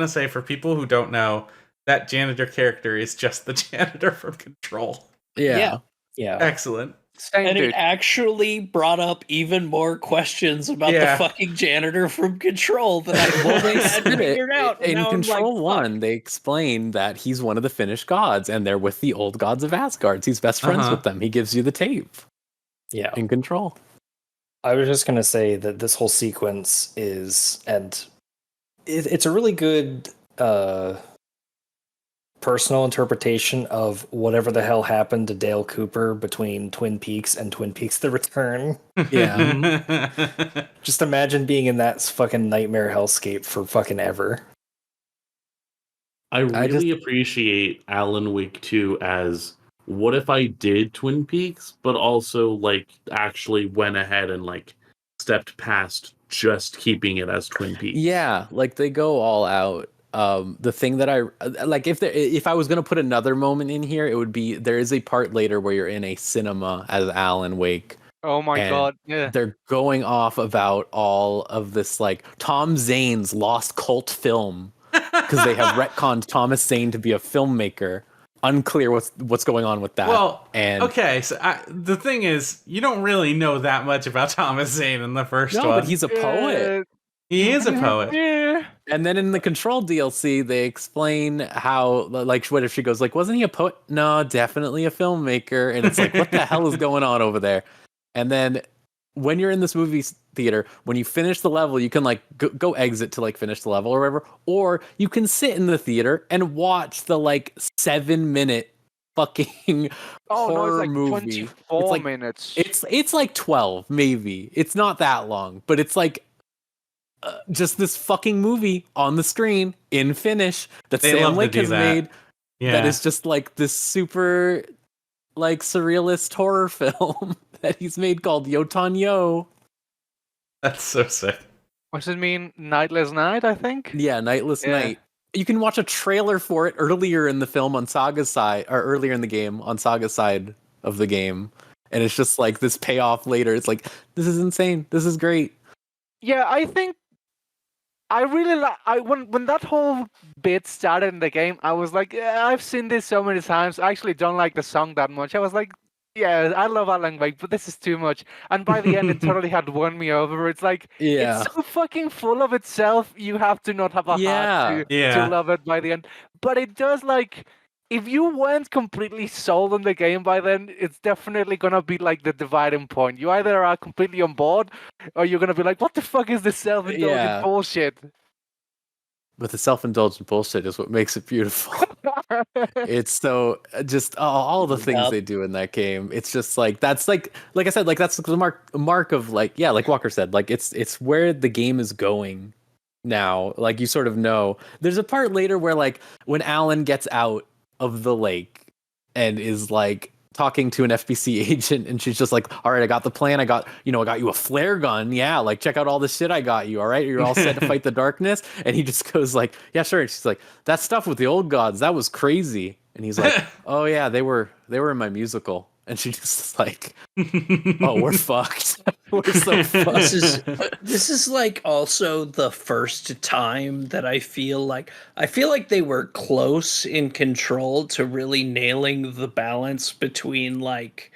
Speaker 1: to say for people who don't know, that janitor character is just the janitor from Control.
Speaker 3: Yeah.
Speaker 2: Yeah.
Speaker 1: Excellent.
Speaker 5: And it actually brought up even more questions about the fucking janitor from Control that I always had figured out. And
Speaker 3: In
Speaker 5: now
Speaker 3: Control
Speaker 5: I'm like,
Speaker 3: 1, they explain that he's one of the Finnish gods, and they're with the old gods of Asgard. He's best friends with them. He gives you the tape.
Speaker 2: Yeah.
Speaker 3: In Control.
Speaker 2: I was just going to say that this whole sequence is, and it's a really good personal interpretation of whatever the hell happened to Dale Cooper between Twin Peaks and Twin Peaks The Return.
Speaker 3: Yeah.
Speaker 2: Just imagine being in that fucking nightmare hellscape for fucking ever.
Speaker 4: I really appreciate Alan Wake 2 as what if I did Twin Peaks, but also like actually went ahead and like stepped past just keeping it as Twin Peaks.
Speaker 3: Yeah, like they go all out. The thing that I like, if I was gonna put another moment in here, it would be there is a part later where you're in a cinema as Alan Wake.
Speaker 7: Oh my god, yeah.
Speaker 3: They're going off about all of this, like Tom Zane's lost cult film because they have retconned Thomas Zane to be a filmmaker. Unclear what's going on with that.
Speaker 1: Well, okay, so the thing is, you don't really know that much about Thomas Zane in the first one.
Speaker 3: No, but he's a poet.
Speaker 1: He is a poet.
Speaker 3: And then in the Control DLC, they explain how, like, what if she goes, like, wasn't he a poet? No, definitely a filmmaker. And it's like, what the hell is going on over there? And then when you're in this movie theater, when you finish the level, you can, like, go exit to, like, finish the level or whatever. Or you can sit in the theater and watch the, like, 7-minute fucking horror movie.
Speaker 7: 24 minutes.
Speaker 3: It's like 12, maybe. It's not that long, but it's like just this fucking movie on the screen in Finnish that Sam Lake has made.
Speaker 1: Yeah.
Speaker 3: That is just like this super like surrealist horror film that he's made called Yotan Yo.
Speaker 1: That's so sick.
Speaker 7: What's it mean? Nightless Night, I think?
Speaker 3: Yeah, Nightless Night. You can watch a trailer for it earlier in the film on Saga's side, or earlier in the game on Saga's side of the game. And it's just like this payoff later. It's like, this is insane. This is great.
Speaker 7: Yeah, I think I really like. When that whole bit started in the game, I was like, yeah, I've seen this so many times. I actually don't like the song that much. I was like, yeah, I love Alan Wake, but this is too much. And by the end, it totally had won me over. It's like, it's so fucking full of itself. You have to not have a heart to love it by the end. But it does, like, if you weren't completely sold on the game by then, it's definitely gonna be like the dividing point. You either are completely on board, or you're gonna be like, what the fuck is this self-indulgent bullshit?
Speaker 3: But the self-indulgent bullshit is what makes it beautiful. It's so just all the things they do in that game. It's just like that's like I said, like that's the mark of like like Walker said, like it's where the game is going now. Like you sort of know. There's a part later where like when Alan gets out of the lake and is like talking to an FBC agent, and she's just like, all right, I got the plan. I got you a flare gun. Yeah, like check out all this shit I got you. All right, you're all set to fight the darkness. And he just goes like, yeah, sure. And she's like, that stuff with the old gods, that was crazy. And he's like, oh yeah, they were in my musical. And she just like, oh, we're fucked. We're so fucked.
Speaker 5: This is like also the first time that I feel like they were close in Control to really nailing the balance between like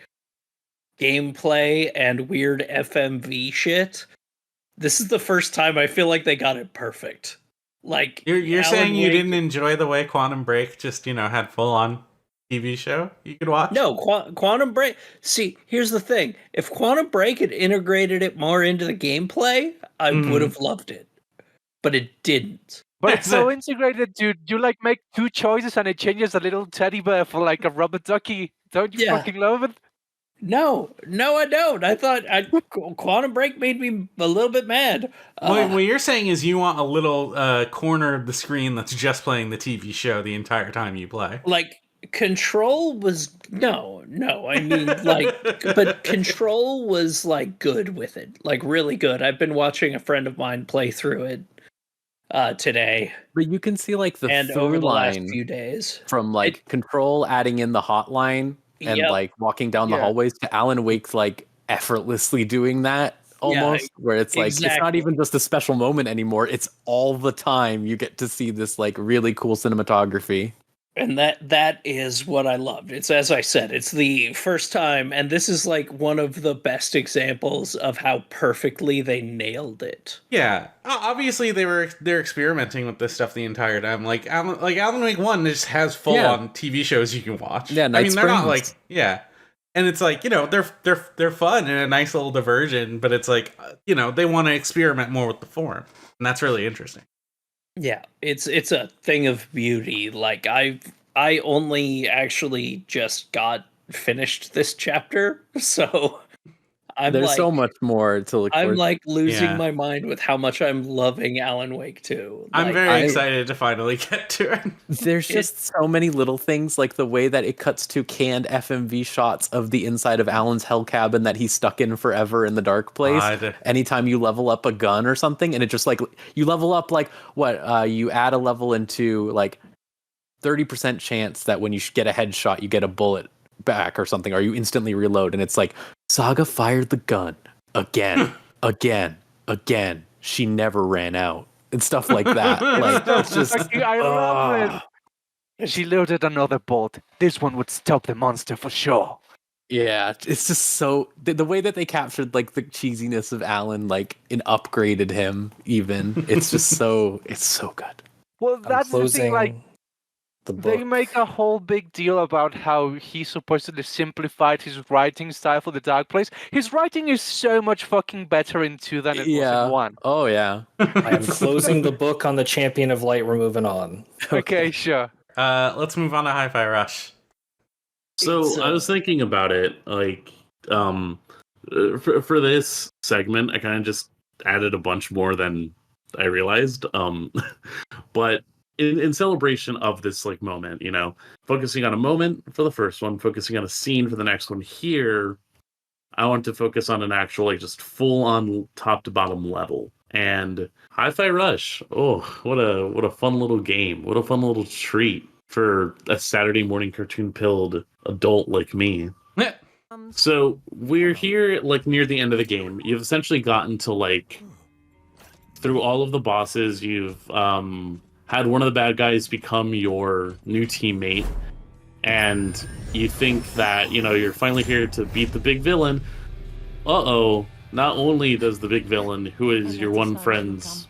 Speaker 5: gameplay and weird FMV shit. This is the first time I feel like they got it perfect. Like
Speaker 1: you're saying you didn't enjoy the way Quantum Break just had full on TV show you could watch?
Speaker 5: No, Quantum Break. See, here's the thing. If Quantum Break had integrated it more into the gameplay, I would have loved it. But it didn't.
Speaker 7: But it's so integrated, dude. You like make two choices and it changes a little teddy bear for like a rubber ducky. Don't you fucking love it?
Speaker 5: No, I don't. I thought Quantum Break made me a little bit mad.
Speaker 1: What you're saying is you want a little corner of the screen that's just playing the TV show the entire time you play.
Speaker 5: Like, Control was no. I mean, like, but Control was like good with it, like really good. I've been watching a friend of mine play through it today,
Speaker 3: but you can see like the
Speaker 5: and over the last few days
Speaker 3: from like Control adding in the hotline and like walking down the hallways to Alan Wake like effortlessly doing that almost, where it's like it's not even just a special moment anymore. It's all the time you get to see this like really cool cinematography.
Speaker 5: And that is what I loved. It's, as I said, it's the first time, and this is like one of the best examples of how perfectly they nailed it.
Speaker 1: Yeah, obviously they're experimenting with this stuff the entire time. Like Alan Wake 1 just has full on TV shows you can watch.
Speaker 3: Yeah,
Speaker 1: I mean, they're not like
Speaker 3: Springs.
Speaker 1: and it's like, you know, they're fun and a nice little diversion, but it's like, you know, they want to experiment more with the form, and that's really interesting.
Speaker 5: Yeah, it's a thing of beauty. Like I only actually just got finished this chapter, so
Speaker 3: There's so much more to look
Speaker 5: I'm
Speaker 3: forward.
Speaker 5: like losing my mind with how much I'm loving Alan Wake 2.
Speaker 1: I'm very excited to finally get to it.
Speaker 3: There's just so many little things, like the way that it cuts to canned FMV shots of the inside of Alan's hell cabin that he's stuck in forever in the dark place. Anytime you level up a gun or something, and it just like you level up like you add a level into like 30% chance that when you get a headshot you get a bullet back or something, or you instantly reload, and it's like Saga fired the gun again. She never ran out. And stuff like that. Like, it's just,
Speaker 7: I love it. She loaded another bolt. This one would stop the monster for sure.
Speaker 3: Yeah, it's just so the way that they captured like the cheesiness of Alan, like and upgraded him. Even it's just so good.
Speaker 7: Well, that's the thing. Like, they make a whole big deal about how he supposedly simplified his writing style for the Dark Place. His writing is so much fucking better in 2 than it was in 1.
Speaker 3: Oh, yeah.
Speaker 2: I am closing the book on the Champion of Light. We're moving on.
Speaker 7: Okay, sure.
Speaker 1: Let's move on to Hi-Fi Rush.
Speaker 4: So I was thinking about it, like, for this segment, I kind of just added a bunch more than I realized. But in celebration of this like moment, you know, focusing on a moment for the first one, focusing on a scene for the next one. Here, I want to focus on an actual like just full on top to bottom level. And Hi-Fi Rush, oh, what a fun little game! What a fun little treat for a Saturday morning cartoon pilled adult like me. So we're here like near the end of the game. You've essentially gotten to like through all of the bosses. You've had one of the bad guys become your new teammate, and you think that, you know, you're finally here to beat the big villain. Not only does the big villain, who is your one friend's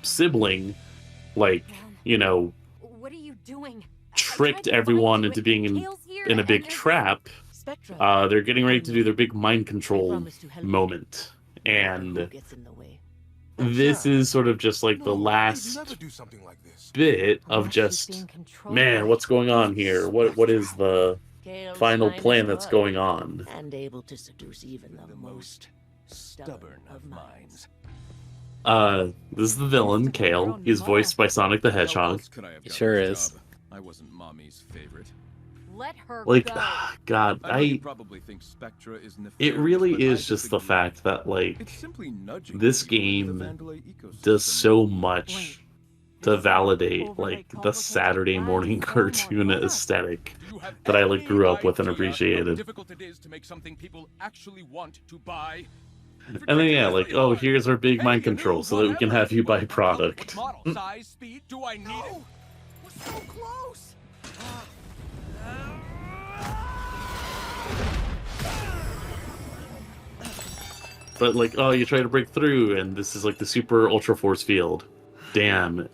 Speaker 4: sibling, like, you know,
Speaker 13: what are you doing?
Speaker 4: tricked everyone into being in a big trap, they're getting ready to do their big mind control moment. And this is sort of just like the last bit of just, man, what's going on here? What is the final plan that's going on?
Speaker 13: And able to seduce even the most stubborn of minds.
Speaker 4: This is the villain, Kale. He's voiced by Sonic the Hedgehog.
Speaker 3: He sure is.
Speaker 10: I wasn't Mommy's favorite.
Speaker 13: Let her
Speaker 4: Like,
Speaker 13: go.
Speaker 4: God, it really is just the fact that, like, this game does so much to validate, like, the Saturday morning cartoon aesthetic that I, like, grew up with and appreciated. And then, yeah, like, oh, here's our big mind control so that we can have you buy product.
Speaker 10: Size, speed, do I need it? We're so close.
Speaker 4: But, like, oh, you try to break through, and this is, like, the super ultra force field. Damn.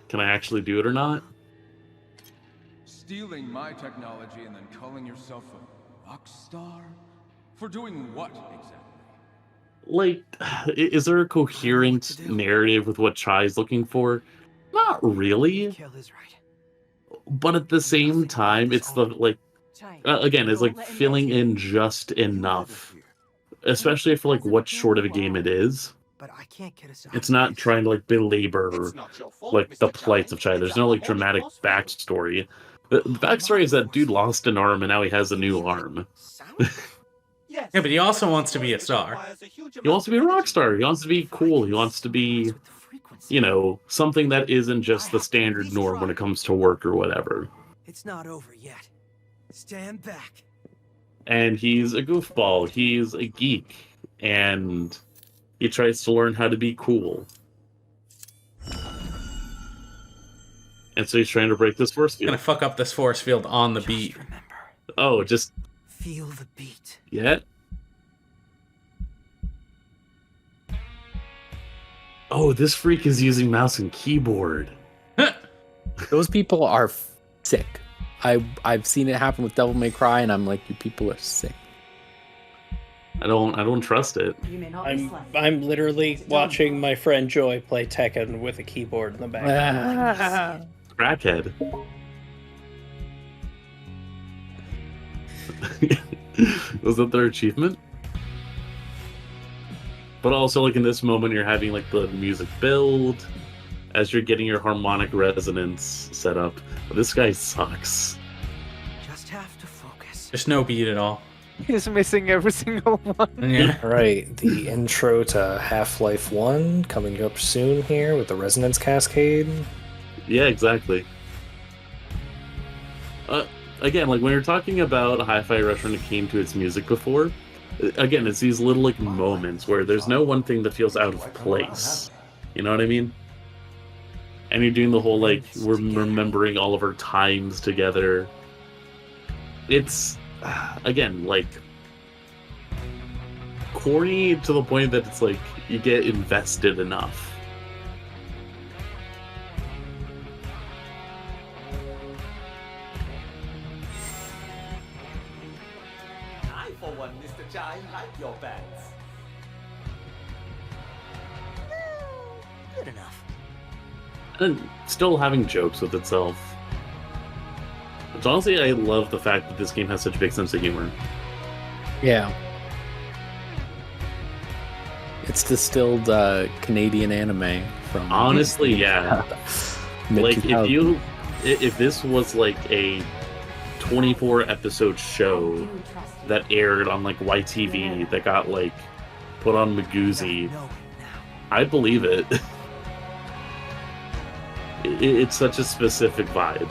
Speaker 4: Can I actually do it or not?
Speaker 10: Stealing my technology and then calling yourself a rock star? For doing what, exactly?
Speaker 4: Like, is there a coherent narrative with what Chai's looking for? Not really. But at the same time, it's the, like, again, it's like filling in just enough. Especially for, like, what short of a game it is. It's not trying to, like, belabor, like, the plights of Chai. There's no, like, dramatic backstory. The backstory is that dude lost an arm and now he has a new arm.
Speaker 1: Yeah, but he also wants to be a star.
Speaker 4: He wants to be a rock star. He wants to be cool. He wants to be, you know, something that isn't just the standard norm when it comes to work or whatever.
Speaker 14: It's not over yet. Stand back.
Speaker 4: And he's a goofball. He's a geek. And he tries to learn how to be cool. And so he's trying to break this force field.
Speaker 1: Gonna fuck up this force field on the beat.
Speaker 4: Oh, just
Speaker 14: feel the beat.
Speaker 4: Yeah. Oh, this freak is using mouse and keyboard.
Speaker 3: Those people are sick. I've seen it happen with Devil May Cry, and I'm like, you people are sick.
Speaker 4: I don't trust it.
Speaker 5: I'm literally watching my friend Joy play Tekken with a keyboard in the back.
Speaker 4: Crackhead. Was that their achievement? But also, like, in this moment, you're having, like, the music build as you're getting your harmonic resonance set up. This guy sucks.
Speaker 14: Just have to focus.
Speaker 1: There's no beat at all.
Speaker 7: He's missing every single one.
Speaker 1: Yeah.
Speaker 2: All right, the intro to Half-Life 1 coming up soon here with the resonance cascade.
Speaker 4: Yeah, exactly. Again, like, when you're talking about Hi-Fi Rush when it came to its music before, again, it's these little, like, moments where there's no one thing that feels out of place. You know what I mean? And you're doing the whole, like, we're remembering all of our times together. It's, again, like, corny to the point that it's like, you get invested enough.
Speaker 13: I, for one, Mr. Chai, like your pants. Good enough.
Speaker 4: And still having jokes with itself. Which, honestly, I love the fact that this game has such a big sense of humor.
Speaker 3: Yeah. It's distilled Canadian anime from...
Speaker 4: Honestly, yeah. Like, if this was like a 24 episode show that aired on like YTV that got like put on Magoozy, I'd believe it. It's such a specific vibe.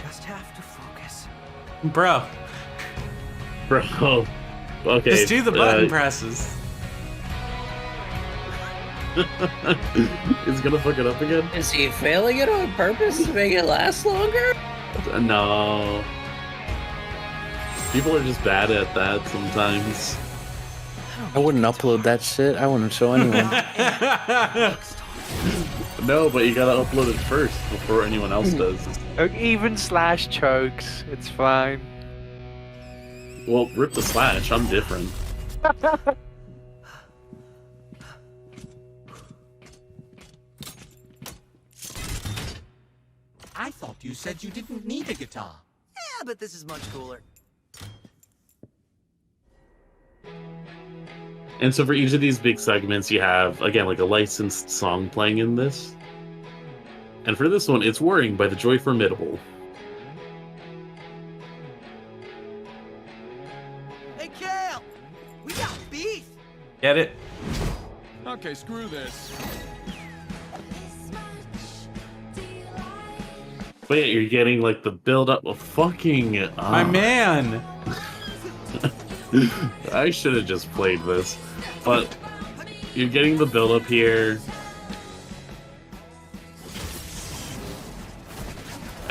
Speaker 14: Just have to focus.
Speaker 1: Bro.
Speaker 4: Okay.
Speaker 1: Just do the button presses.
Speaker 4: He's gonna fuck it up again?
Speaker 5: Is he failing it on purpose to make it last longer?
Speaker 4: No. People are just bad at that sometimes.
Speaker 3: I wouldn't upload that shit. I wouldn't show anyone.
Speaker 4: No, but you gotta upload it first before anyone else does.
Speaker 7: Even slash chokes, it's fine.
Speaker 4: Well, rip the slash, I'm different.
Speaker 13: I thought you said you didn't need a guitar.
Speaker 14: Yeah, but this is much cooler.
Speaker 4: And so for each of these big segments, you have, again, like a licensed song playing in this. And for this one, it's Worrying by the Joy Formidable.
Speaker 14: Hey, Kale! We got beef!
Speaker 1: Get it?
Speaker 10: Okay, screw this.
Speaker 4: But yeah, you're getting like the build up of fucking...
Speaker 1: My man!
Speaker 4: I should have just played this. But you're getting the build up here.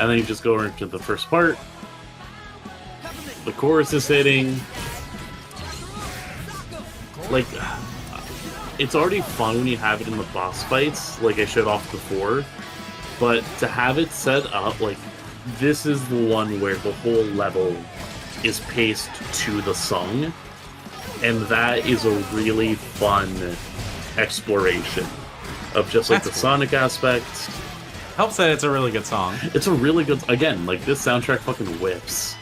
Speaker 4: And then you just go into the first part. The chorus is hitting. Like, it's already fun when you have it in the boss fights, like I showed off before. But to have it set up, like, this is the one where the whole level is paced to the song. And that is a really fun exploration of just, like, the Sonic aspects.
Speaker 1: Helps that it's a really good song.
Speaker 4: It's a really good... Again, like, this soundtrack fucking whips.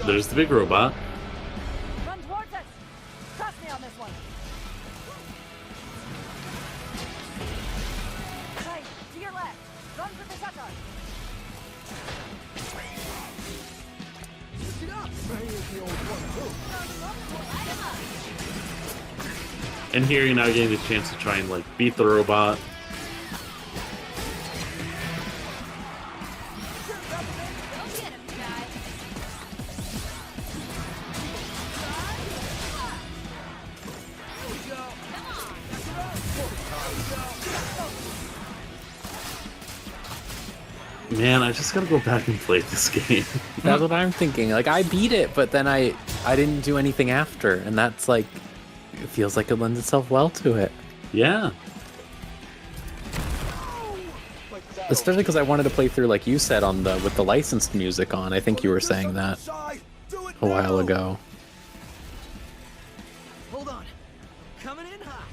Speaker 4: There's the big robot.
Speaker 15: Run towards us! Trust me on this one! Right, to your left! Run for the shutter!
Speaker 4: And here you're now getting the chance to try and like beat the robot. Man, I just gotta go back and play this game.
Speaker 3: That's what I'm thinking. Like, I beat it, but then I didn't do anything after, and that's like, it feels like it lends itself well to it.
Speaker 4: Yeah.
Speaker 3: Especially because I wanted to play through, like you said, on the with the licensed music on. I think you were saying that a while ago.
Speaker 14: Hold on. Coming in hot.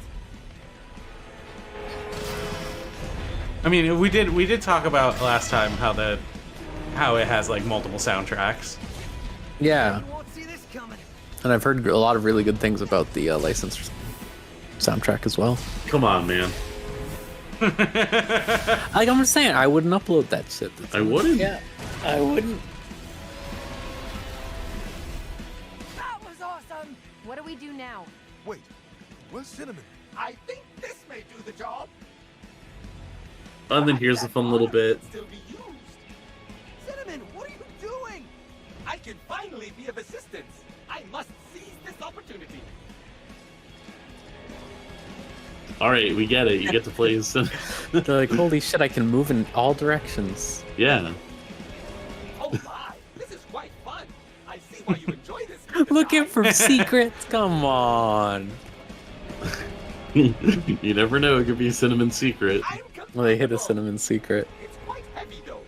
Speaker 1: I mean, we did talk about last time how it has like multiple soundtracks.
Speaker 3: Yeah. And I've heard a lot of really good things about the licensed soundtrack as well.
Speaker 4: Come on, man.
Speaker 3: Like I'm just saying, I wouldn't upload that shit.
Speaker 4: I wouldn't.
Speaker 5: Yeah, I wouldn't.
Speaker 15: That was awesome. What do we do now?
Speaker 10: Wait, where's Cinnamon? I think this may do the job.
Speaker 4: And then here's a fun little bit.
Speaker 14: Cinnamon, what are you doing? I can finally be of assistance. I must seize this opportunity.
Speaker 4: All right, we get it. You get to play as
Speaker 3: They're like, holy shit, I can move in all directions.
Speaker 4: Yeah.
Speaker 14: Oh my, this is quite fun. I see why you enjoy this.
Speaker 3: Looking for secrets? Come on.
Speaker 4: You never know. It could be a Cinnamon secret.
Speaker 3: Well, they hit a Cinnamon secret.
Speaker 14: It's quite heavy though.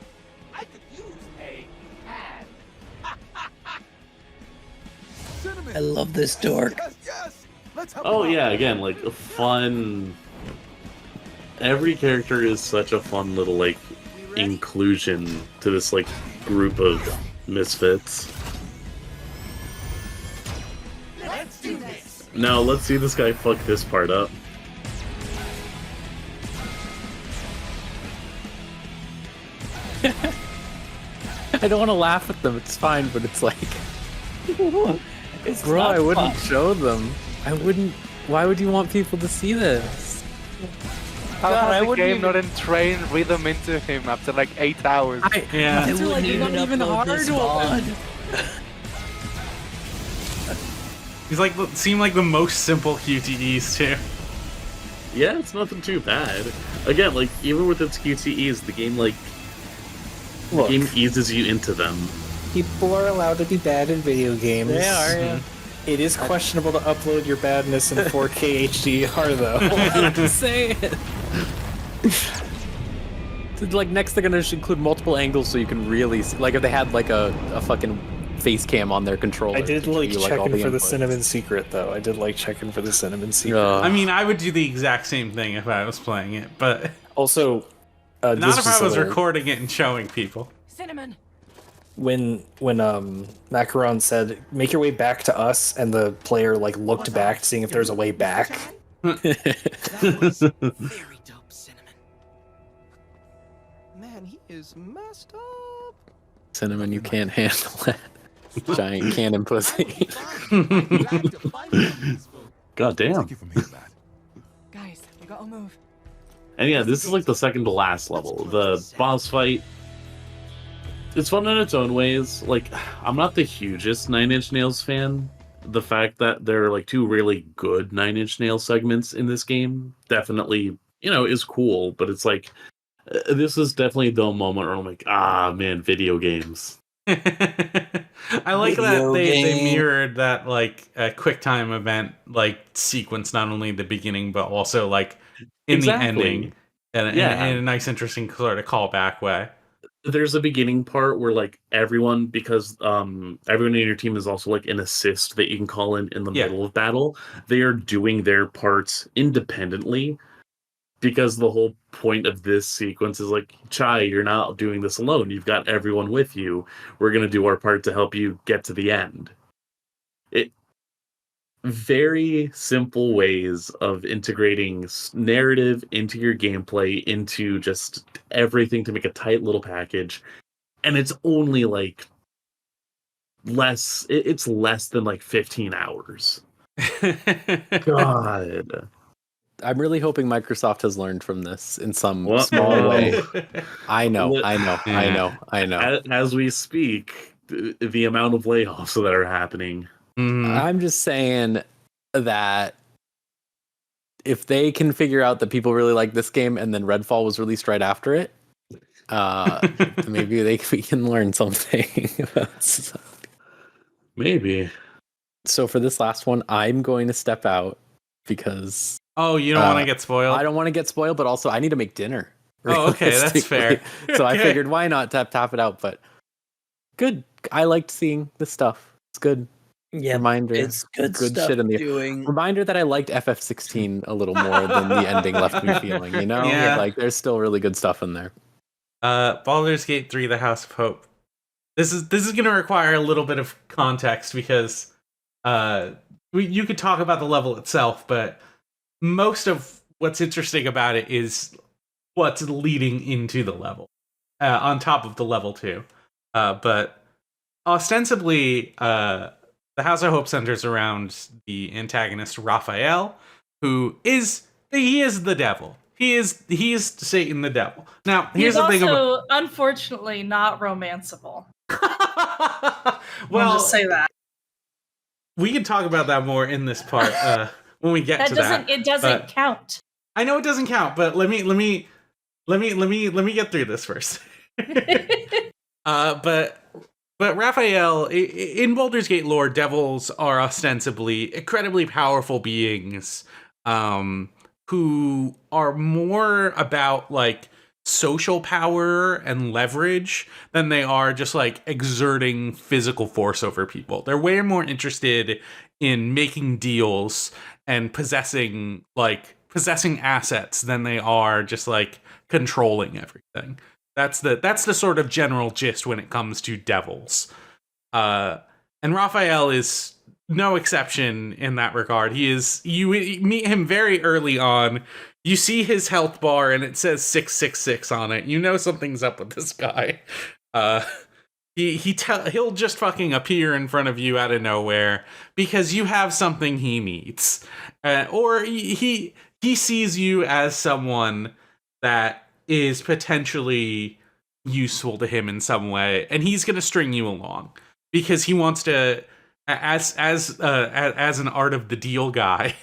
Speaker 14: I could use a hand.
Speaker 5: I love this dork.
Speaker 4: Oh yeah, again, like a fun. Every character is such a fun little like inclusion to this like group of misfits.
Speaker 14: Let's do this.
Speaker 4: Now let's see this guy fuck this part up.
Speaker 3: I don't want to laugh at them, it's fine, but it's like...
Speaker 5: It's
Speaker 3: bro,
Speaker 5: not
Speaker 3: I wouldn't
Speaker 5: fun.
Speaker 3: show them. I wouldn't... Why would you want people to see this?
Speaker 7: How
Speaker 3: God, I
Speaker 7: has the
Speaker 3: wouldn't
Speaker 7: game
Speaker 3: even-
Speaker 7: not entrained rhythm into him after like 8 hours?
Speaker 1: Yeah.
Speaker 5: I
Speaker 3: They're like,
Speaker 5: wouldn't
Speaker 3: not even
Speaker 5: upload
Speaker 3: hard
Speaker 5: this
Speaker 3: to
Speaker 5: mod.
Speaker 1: He's like seem like the most simple QTEs too.
Speaker 4: Yeah, it's nothing too bad. Again, like even with its QTEs, the game like
Speaker 2: Look.
Speaker 4: the game eases you into them.
Speaker 2: People are allowed to be bad in video games.
Speaker 5: They are, yeah.
Speaker 2: It is questionable to upload your badness in 4K HDR, though.
Speaker 3: I'm just saying. Like, next they're gonna include multiple angles so you can really see. Like, if they had, like, a fucking face cam on their controller.
Speaker 2: I did
Speaker 3: to
Speaker 2: like
Speaker 3: show you,
Speaker 2: checking
Speaker 3: all
Speaker 2: for the
Speaker 3: inputs.
Speaker 2: cinnamon secret, though. I did like checking for the cinnamon secret.
Speaker 1: I mean, I would do the exact same thing if I was playing it, but
Speaker 2: Also,
Speaker 1: not
Speaker 2: this
Speaker 1: if
Speaker 2: is
Speaker 1: I was
Speaker 2: hilarious.
Speaker 1: recording it and showing people.
Speaker 15: Cinnamon.
Speaker 2: When Macaron said, "Make your way back to us," and the player like looked back, seeing if there's a way back.
Speaker 14: Very dope, Cinnamon. Man, he is messed up.
Speaker 3: Cinnamon, you can't handle that. Giant cannon pussy.
Speaker 4: God damn.
Speaker 15: Guys, we gotta move.
Speaker 4: And yeah, this is like the second to last level. The boss fight. It's fun in its own ways. Like, I'm not the hugest Nine Inch Nails fan. The fact that there are like two really good Nine Inch Nails segments in this game definitely, is cool. But it's like, this is definitely the moment where I'm like, ah, man, video games.
Speaker 1: I like that they mirrored that like QuickTime event like sequence, not only the beginning but also like in
Speaker 4: Exactly.
Speaker 1: the ending, and
Speaker 4: Yeah.
Speaker 1: in a nice, interesting sort of callback way.
Speaker 4: There's a beginning part where like everyone, because everyone in your team is also like an assist that you can call in the middle of battle. They are doing their parts independently, because the whole point of this sequence is like, Chai, you're not doing this alone. You've got everyone with you. We're gonna do our part to help you get to the end. Very simple ways of integrating narrative into your gameplay, into just everything to make a tight little package. And it's only like It's less than like 15 hours. God.
Speaker 3: I'm really hoping Microsoft has learned from this in some small way. I know.
Speaker 4: As we speak, the amount of layoffs that are happening.
Speaker 3: I'm just saying that if they can figure out that people really like this game and then Redfall was released right after it, maybe we can learn something.
Speaker 4: Maybe.
Speaker 3: So for this last one, I'm going to step out because...
Speaker 1: Oh, you don't want to get spoiled?
Speaker 3: I don't want to get spoiled, but also I need to make dinner.
Speaker 1: Oh, okay, that's fair.
Speaker 3: So I figured, why not tap it out? But good. I liked seeing this stuff. It's good.
Speaker 5: Yeah,
Speaker 3: reminder.
Speaker 5: It's good stuff
Speaker 3: shit in the
Speaker 5: doing.
Speaker 3: Reminder that I liked FF16 a little more than the ending left me feeling. You know, like there's still really good stuff in there.
Speaker 1: Baldur's Gate 3: The House of Hope. This is going to require a little bit of context because you could talk about the level itself, but most of what's interesting about it is what's leading into the level, on top of the level too. But ostensibly, the House of Hope centers around the antagonist Raphael, who is the devil. He is Satan the devil. Now, here's the thing about,
Speaker 6: unfortunately, not romanceable.
Speaker 1: Well,
Speaker 6: I'll just say that.
Speaker 1: We can talk about that more in this part when we get to that.
Speaker 6: It doesn't count.
Speaker 1: I know it doesn't count, but let me get through this first. But Raphael, in Baldur's Gate lore, devils are ostensibly incredibly powerful beings who are more about like social power and leverage than they are just like exerting physical force over people. They're way more interested in making deals and possessing assets than they are just like controlling everything. That's the sort of general gist when it comes to devils. And Raphael is no exception in that regard. You meet him very early on. You see his health bar and it says 666 on it. You know something's up with this guy. He'll just fucking appear in front of you out of nowhere because you have something he needs. Or he sees you as someone that is potentially useful to him in some way, and he's going to string you along because he wants to, as an art of the deal guy,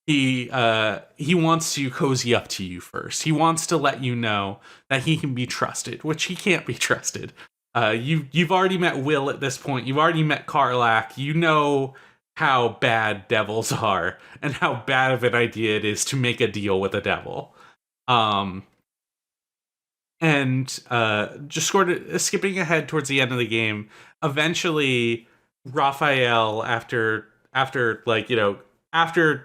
Speaker 1: he wants to cozy up to you first. He wants to let you know that he can be trusted, which he can't be trusted. You've already met Will at this point. You've already met Karlach. You know how bad devils are and how bad of an idea it is to make a deal with a devil. And just sort of skipping ahead towards the end of the game, eventually Raphael, after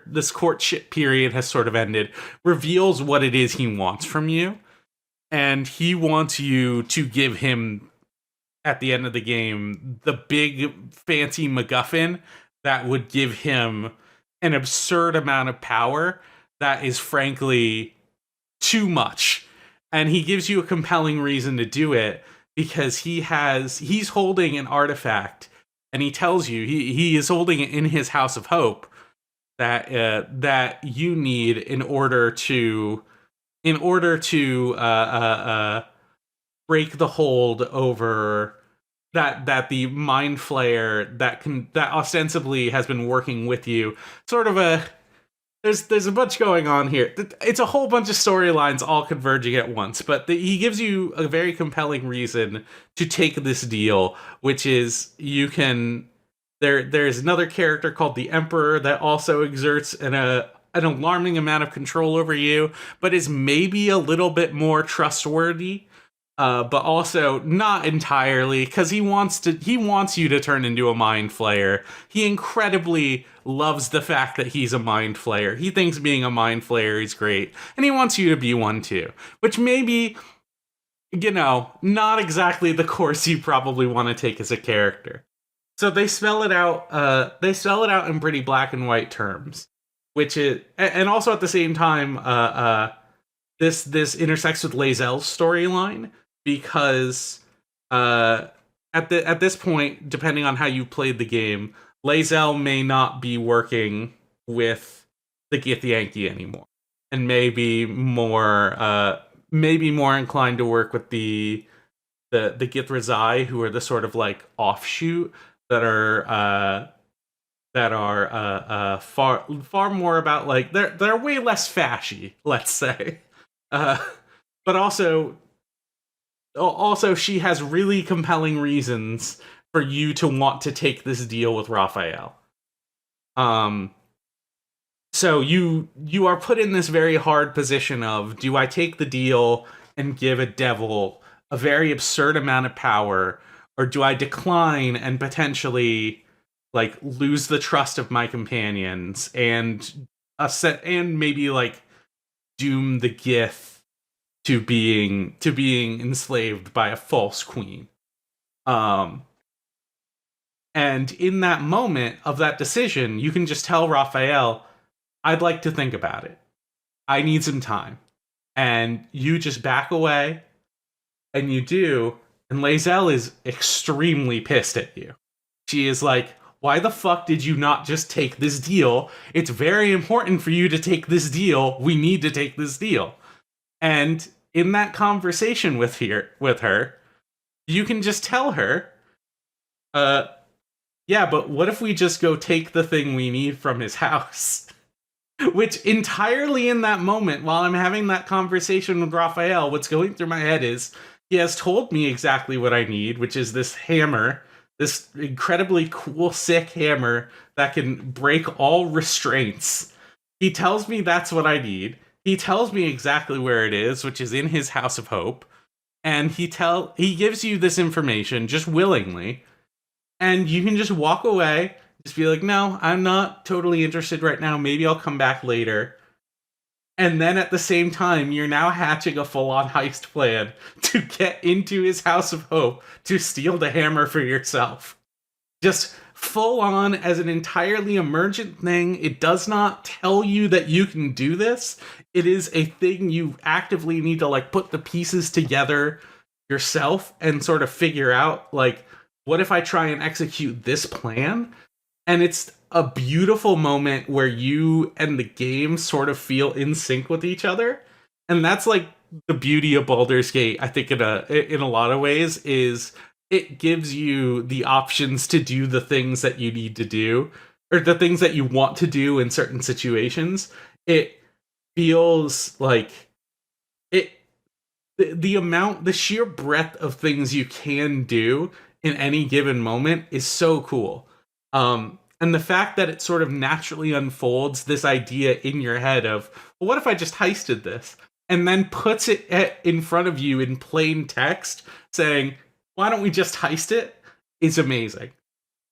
Speaker 1: this courtship period has sort of ended, reveals what it is he wants from you. And he wants you to give him, at the end of the game, the big fancy MacGuffin that would give him an absurd amount of power that is frankly too much. And he gives you a compelling reason to do it because he's holding an artifact, and he tells you he is holding it in his House of Hope that you need in order to break the hold over that the Mind Flayer that ostensibly has been working with you. Sort of a there's a bunch going on here. It's a whole bunch of storylines all converging at once, but he gives you a very compelling reason to take this deal, which is you can. There's another character called the Emperor that also exerts an alarming amount of control over you, but is maybe a little bit more trustworthy, but also not entirely, because he wants you to turn into a Mind Flayer. He incredibly loves the fact that he's a Mind Flayer. He thinks being a Mind Flayer is great, and he wants you to be one too, which maybe, not exactly the course you probably want to take as a character. So they spell it out. They spell it out in pretty black and white terms, which is, and also at the same time, this intersects with Lae'zel's storyline because at this point, depending on how you played the game, Lae'zel may not be working with the Githyanki anymore, and maybe more inclined to work with the Githrazai, who are the sort of like offshoot that are far more about like they're way less fashy, let's say, but also she has really compelling reasons for you to want to take this deal with Raphael. So you are put in this very hard position of, do I take the deal and give a devil a very absurd amount of power, or do I decline and potentially like lose the trust of my companions and maybe like doom the Gith to being enslaved by a false queen. And in that moment of that decision, you can just tell Raphael, I'd like to think about it. I need some time. And you just back away, and you do, and Lae'zel is extremely pissed at you. She is like, why the fuck did you not just take this deal? It's very important for you to take this deal. We need to take this deal. And in that conversation with her, you can just tell her, yeah, but what if we just go take the thing we need from his house? Which entirely in that moment, while I'm having that conversation with Raphael, what's going through my head is, he has told me exactly what I need, which is this hammer, this incredibly cool, sick hammer that can break all restraints. He tells me that's what I need. He tells me exactly where it is, which is in his House of Hope. And he gives you this information just willingly. And you can just walk away, just be like, no, I'm not totally interested right now. Maybe I'll come back later. And then at the same time, you're now hatching a full-on heist plan to get into his House of Hope to steal the hammer for yourself. Just full-on as an entirely emergent thing. It does not tell you that you can do this. It is a thing you actively need to like put the pieces together yourself and sort of figure out, like, what if I try and execute this plan? And it's a beautiful moment where you and the game sort of feel in sync with each other. And that's like the beauty of Baldur's Gate, I think, in a lot of ways, is it gives you the options to do the things that you need to do, or the things that you want to do in certain situations. It feels like the sheer breadth of things you can do in any given moment is so cool. And the fact that it sort of naturally unfolds this idea in your head of, well, what if I just heisted this? And then puts it in front of you in plain text saying, why don't we just heist it? Is amazing.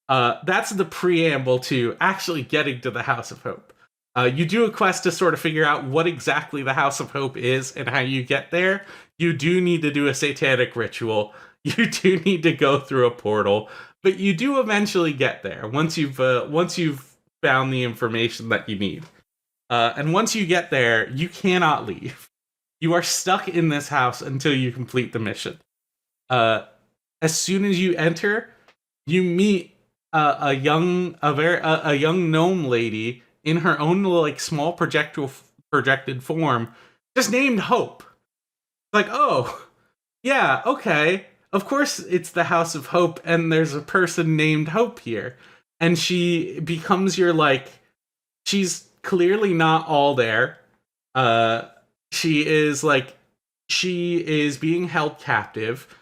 Speaker 1: That's the preamble to actually getting to the House of Hope. You do a quest to sort of figure out what exactly the House of Hope is and how you get there. You do need to do a satanic ritual. You do need to go through a portal. But you do eventually get there once you've found the information that you need. And once you get there, you cannot leave. You are stuck in this house until you complete the mission. As soon as you enter, you meet a young gnome lady in her own like small projected form, just named Hope. Like, oh, yeah, okay. Of course, it's the House of Hope, and there's a person named Hope here. And she becomes your, like, she's clearly not all there. She is being held captive,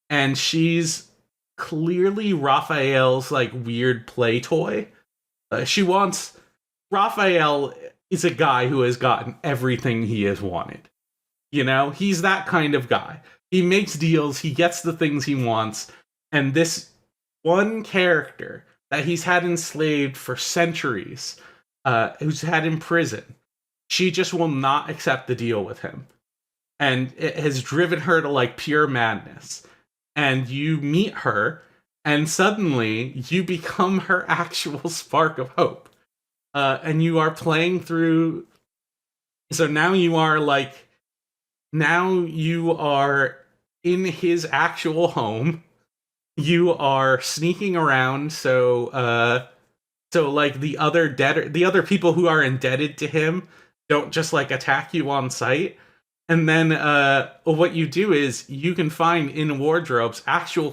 Speaker 1: and she's clearly Raphael's, like, weird play toy. Raphael is a guy who has gotten everything he has wanted. You know, he's that kind of guy. He makes deals, he gets the things he wants, and this one character that he's had enslaved for centuries, who's had in prison, she just will not accept the deal with him. And it has driven her to, like, pure madness. And you meet her, and suddenly you become her actual spark of hope. And you are playing through... So now you are, like... Now you are in his actual home, you are sneaking around, so like the other people who are indebted to him don't just like attack you on sight. And then what you do is you can find in wardrobes actual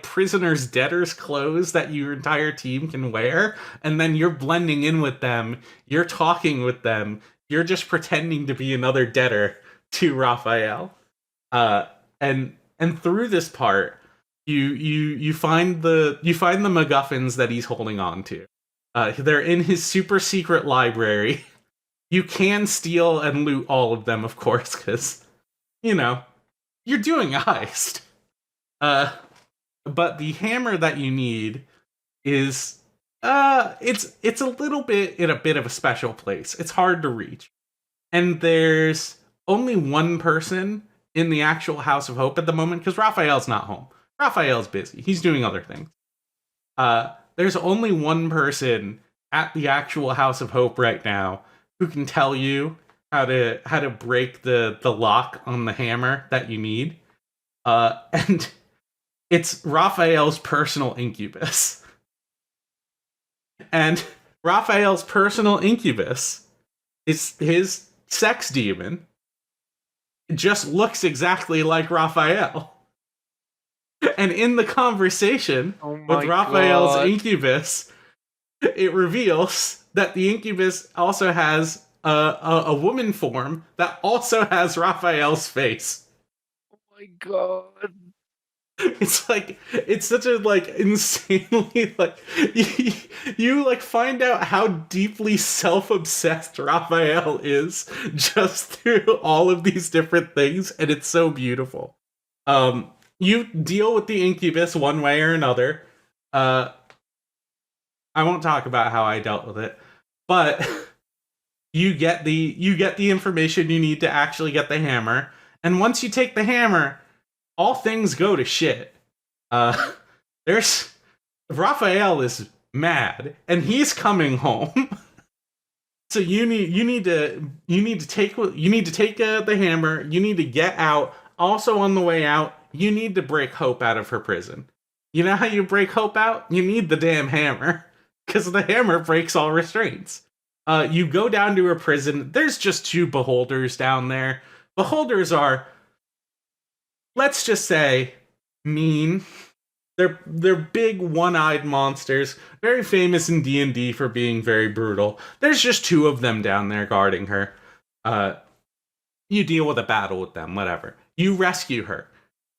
Speaker 1: prisoners' debtors' clothes that your entire team can wear, and then you're blending in with them, you're talking with them, you're just pretending to be another debtor to Raphael. And through this part, you find the MacGuffins that he's holding on to. They're in his super secret library. You can steal and loot all of them, of course, because, you're doing a heist. But the hammer that you need is, it's a little bit in a bit of a special place. It's hard to reach. And there's only one person in the actual House of Hope at the moment, because Raphael's not home. Raphael's busy. He's doing other things. There's only one person at the actual House of Hope right now who can tell you how to break the lock on the hammer that you need. And it's Raphael's personal incubus. And Raphael's personal incubus is his sex demon. It just looks exactly like Raphael. And in the conversation with Raphael's incubus, it reveals that the incubus also has a woman form that also has Raphael's face.
Speaker 7: Oh my god.
Speaker 1: It's like, it's such a like insanely like you like find out how deeply self-obsessed Raphael is just through all of these different things, and it's so beautiful. You deal with the incubus one way or another. I won't talk about how I dealt with it, but you get the information you need to actually get the hammer, and once you take the hammer, all things go to shit. Raphael is mad, and he's coming home. So you need to take the hammer. You need to get out. Also on the way out, you need to break Hope out of her prison. You know how you break Hope out? You need the damn hammer, because the hammer breaks all restraints. You go down to her prison. There's just 2 beholders down there. Beholders are, let's just say, mean. They're big one-eyed monsters, very famous in D&D for being very brutal. There's just 2 of them down there guarding her. You deal with a battle with them, whatever. You rescue her.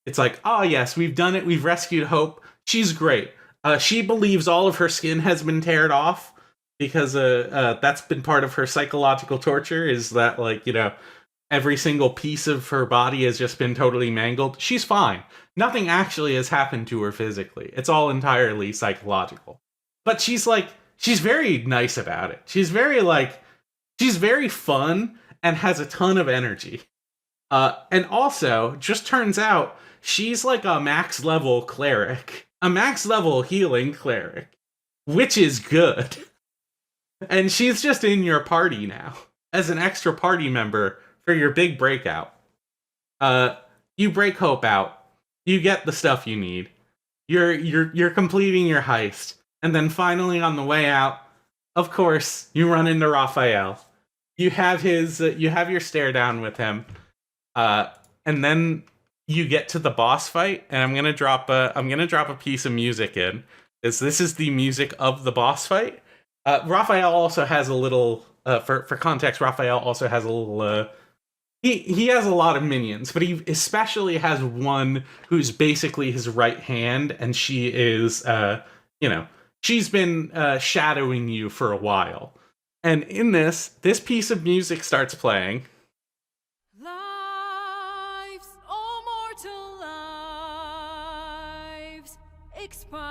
Speaker 1: It's like, oh yes, we've done it. We've rescued Hope. She's great. She believes all of her skin has been teared off because that's been part of her psychological torture, is that, like, every single piece of her body has just been totally mangled. She's fine. Nothing actually has happened to her physically. It's all entirely psychological. But she's very nice about it. She's very fun and has a ton of energy. And also, just turns out, she's like a max level cleric. A max level healing cleric. Which is good. And she's just in your party now. As an extra party member for your big breakout. You break Hope out. You get the stuff you need. You're completing your heist. And then finally on the way out, of course, you run into Raphael. You have your stare down with him. And then you get to the boss fight, and I'm gonna drop a piece of music in. This is the music of the boss fight. Raphael also has a little for context, Raphael also has a little he has a lot of minions, but he especially has one who's basically his right hand, and she is she's been shadowing you for a while. And in this piece of music starts playing.
Speaker 15: Lives, oh mortal lives, expire.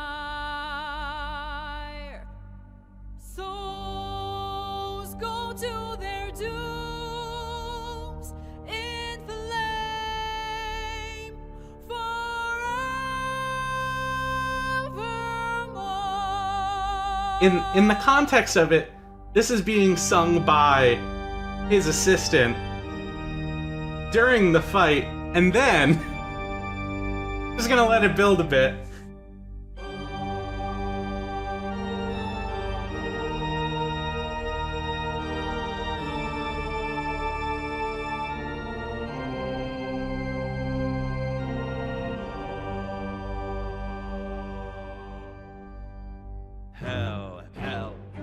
Speaker 15: Souls go to their dooms in flame forevermore.
Speaker 1: In the context of it, this is being sung by his assistant during the fight, and then Just gonna let it build a bit.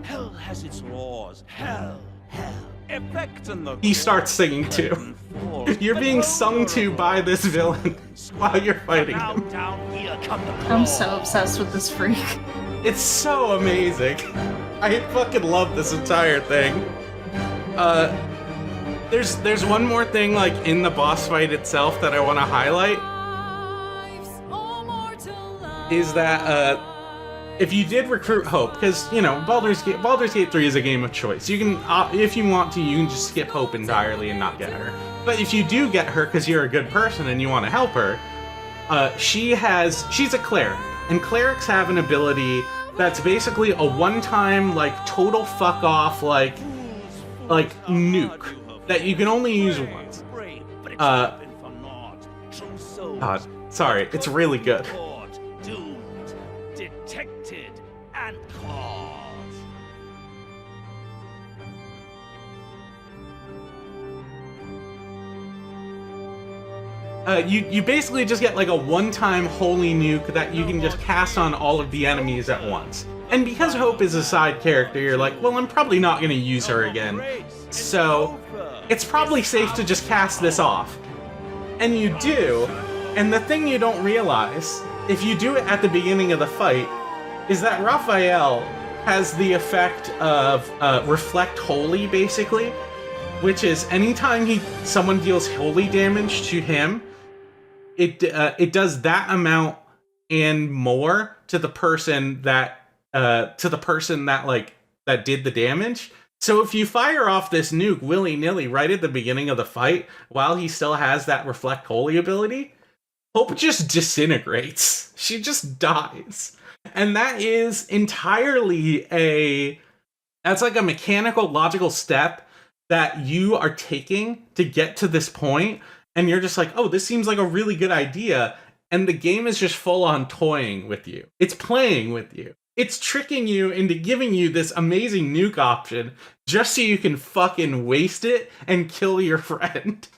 Speaker 16: Hell has its laws. Hell. Effect in the
Speaker 1: He starts singing too. You're being sung to by this villain while you're fighting him.
Speaker 6: I'm so obsessed with this freak.
Speaker 1: It's so amazing. I fucking love this entire thing. There's one more thing like in the boss fight itself that I want to highlight. Is that if you did recruit Hope, because you know Baldur's Gate 3 is a game of choice. You can, if you want to, you can just skip Hope entirely and not get her. But if you do get her because you're a good person and you want to help her, she's a cleric, and clerics have an ability that's basically a one-time like total fuck off like nuke that you can only use once. Sorry, it's really good.
Speaker 16: Detected and caught.
Speaker 1: You basically just get like a one-time holy nuke that you can just cast on all of the enemies at once. And because Hope is a side character, you're like, well, I'm probably not going to use her again. So it's probably safe to just cast this off. And you do, and the thing you don't realize, if you do it at the beginning of the fight, is that Raphael has the effect of Reflect Holy, basically, which is anytime someone deals holy damage to him, it does that amount and more to the person that that did the damage. So if you fire off this nuke willy-nilly right at the beginning of the fight, while he still has that Reflect Holy ability, Hope just disintegrates. She just dies. And that is entirely that's like a mechanical, logical step that you are taking to get to this point, and you're just like, oh, this seems like a really good idea, and the game is just full on toying with you. It's playing with you. It's tricking you into giving you this amazing nuke option just so you can fucking waste it and kill your friend.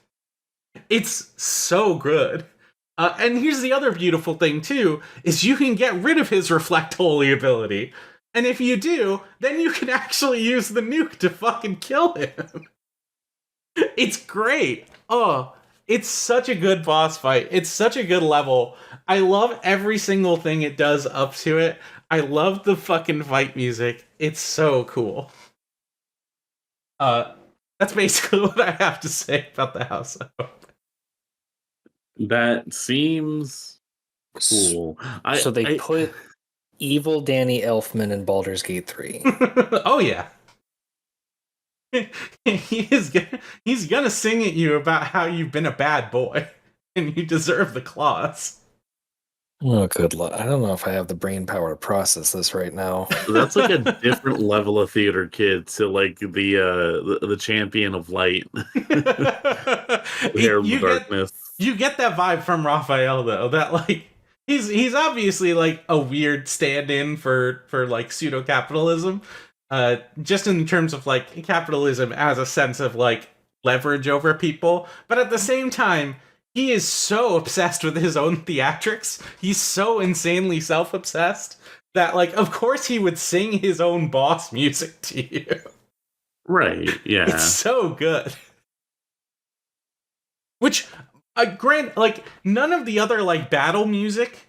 Speaker 1: It's so good. And here's the other beautiful thing, too, is you can get rid of his Reflect Holy ability. And if you do, then you can actually use the nuke to fucking kill him. It's great. Oh, it's such a good boss fight. It's such a good level. I love every single thing it does up to it. I love the fucking fight music. It's so cool. That's basically what I have to say about the House of Hope.
Speaker 4: That seems cool.
Speaker 2: So they put evil Danny Elfman in Baldur's Gate 3.
Speaker 1: Oh yeah. He's gonna sing at you about how you've been a bad boy and you deserve the claws.
Speaker 2: Oh, good luck. I don't know if I have the brain power to process this right now.
Speaker 4: That's like a different level of theater kid to like the champion of light. Hair of darkness.
Speaker 1: You get that vibe from Raphael though, that like he's obviously like a weird stand-in for like pseudo-capitalism. Just in terms of like capitalism as a sense of like leverage over people, but at the same time, he is so obsessed with his own theatrics. He's so insanely self-obsessed that like, of course he would sing his own boss music to you.
Speaker 4: Right, yeah.
Speaker 1: It's so good. Which, like, none of the other like battle music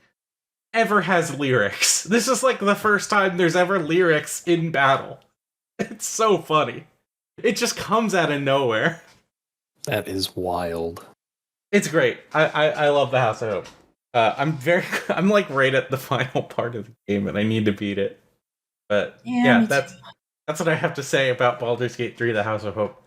Speaker 1: ever has lyrics. This is like the first time there's ever lyrics in battle. It's so funny. It just comes out of nowhere.
Speaker 2: That is wild.
Speaker 1: It's great. I love the House of Hope. I'm like right at the final part of the game and I need to beat it. But yeah, that's what I have to say about Baldur's Gate 3: The House of Hope.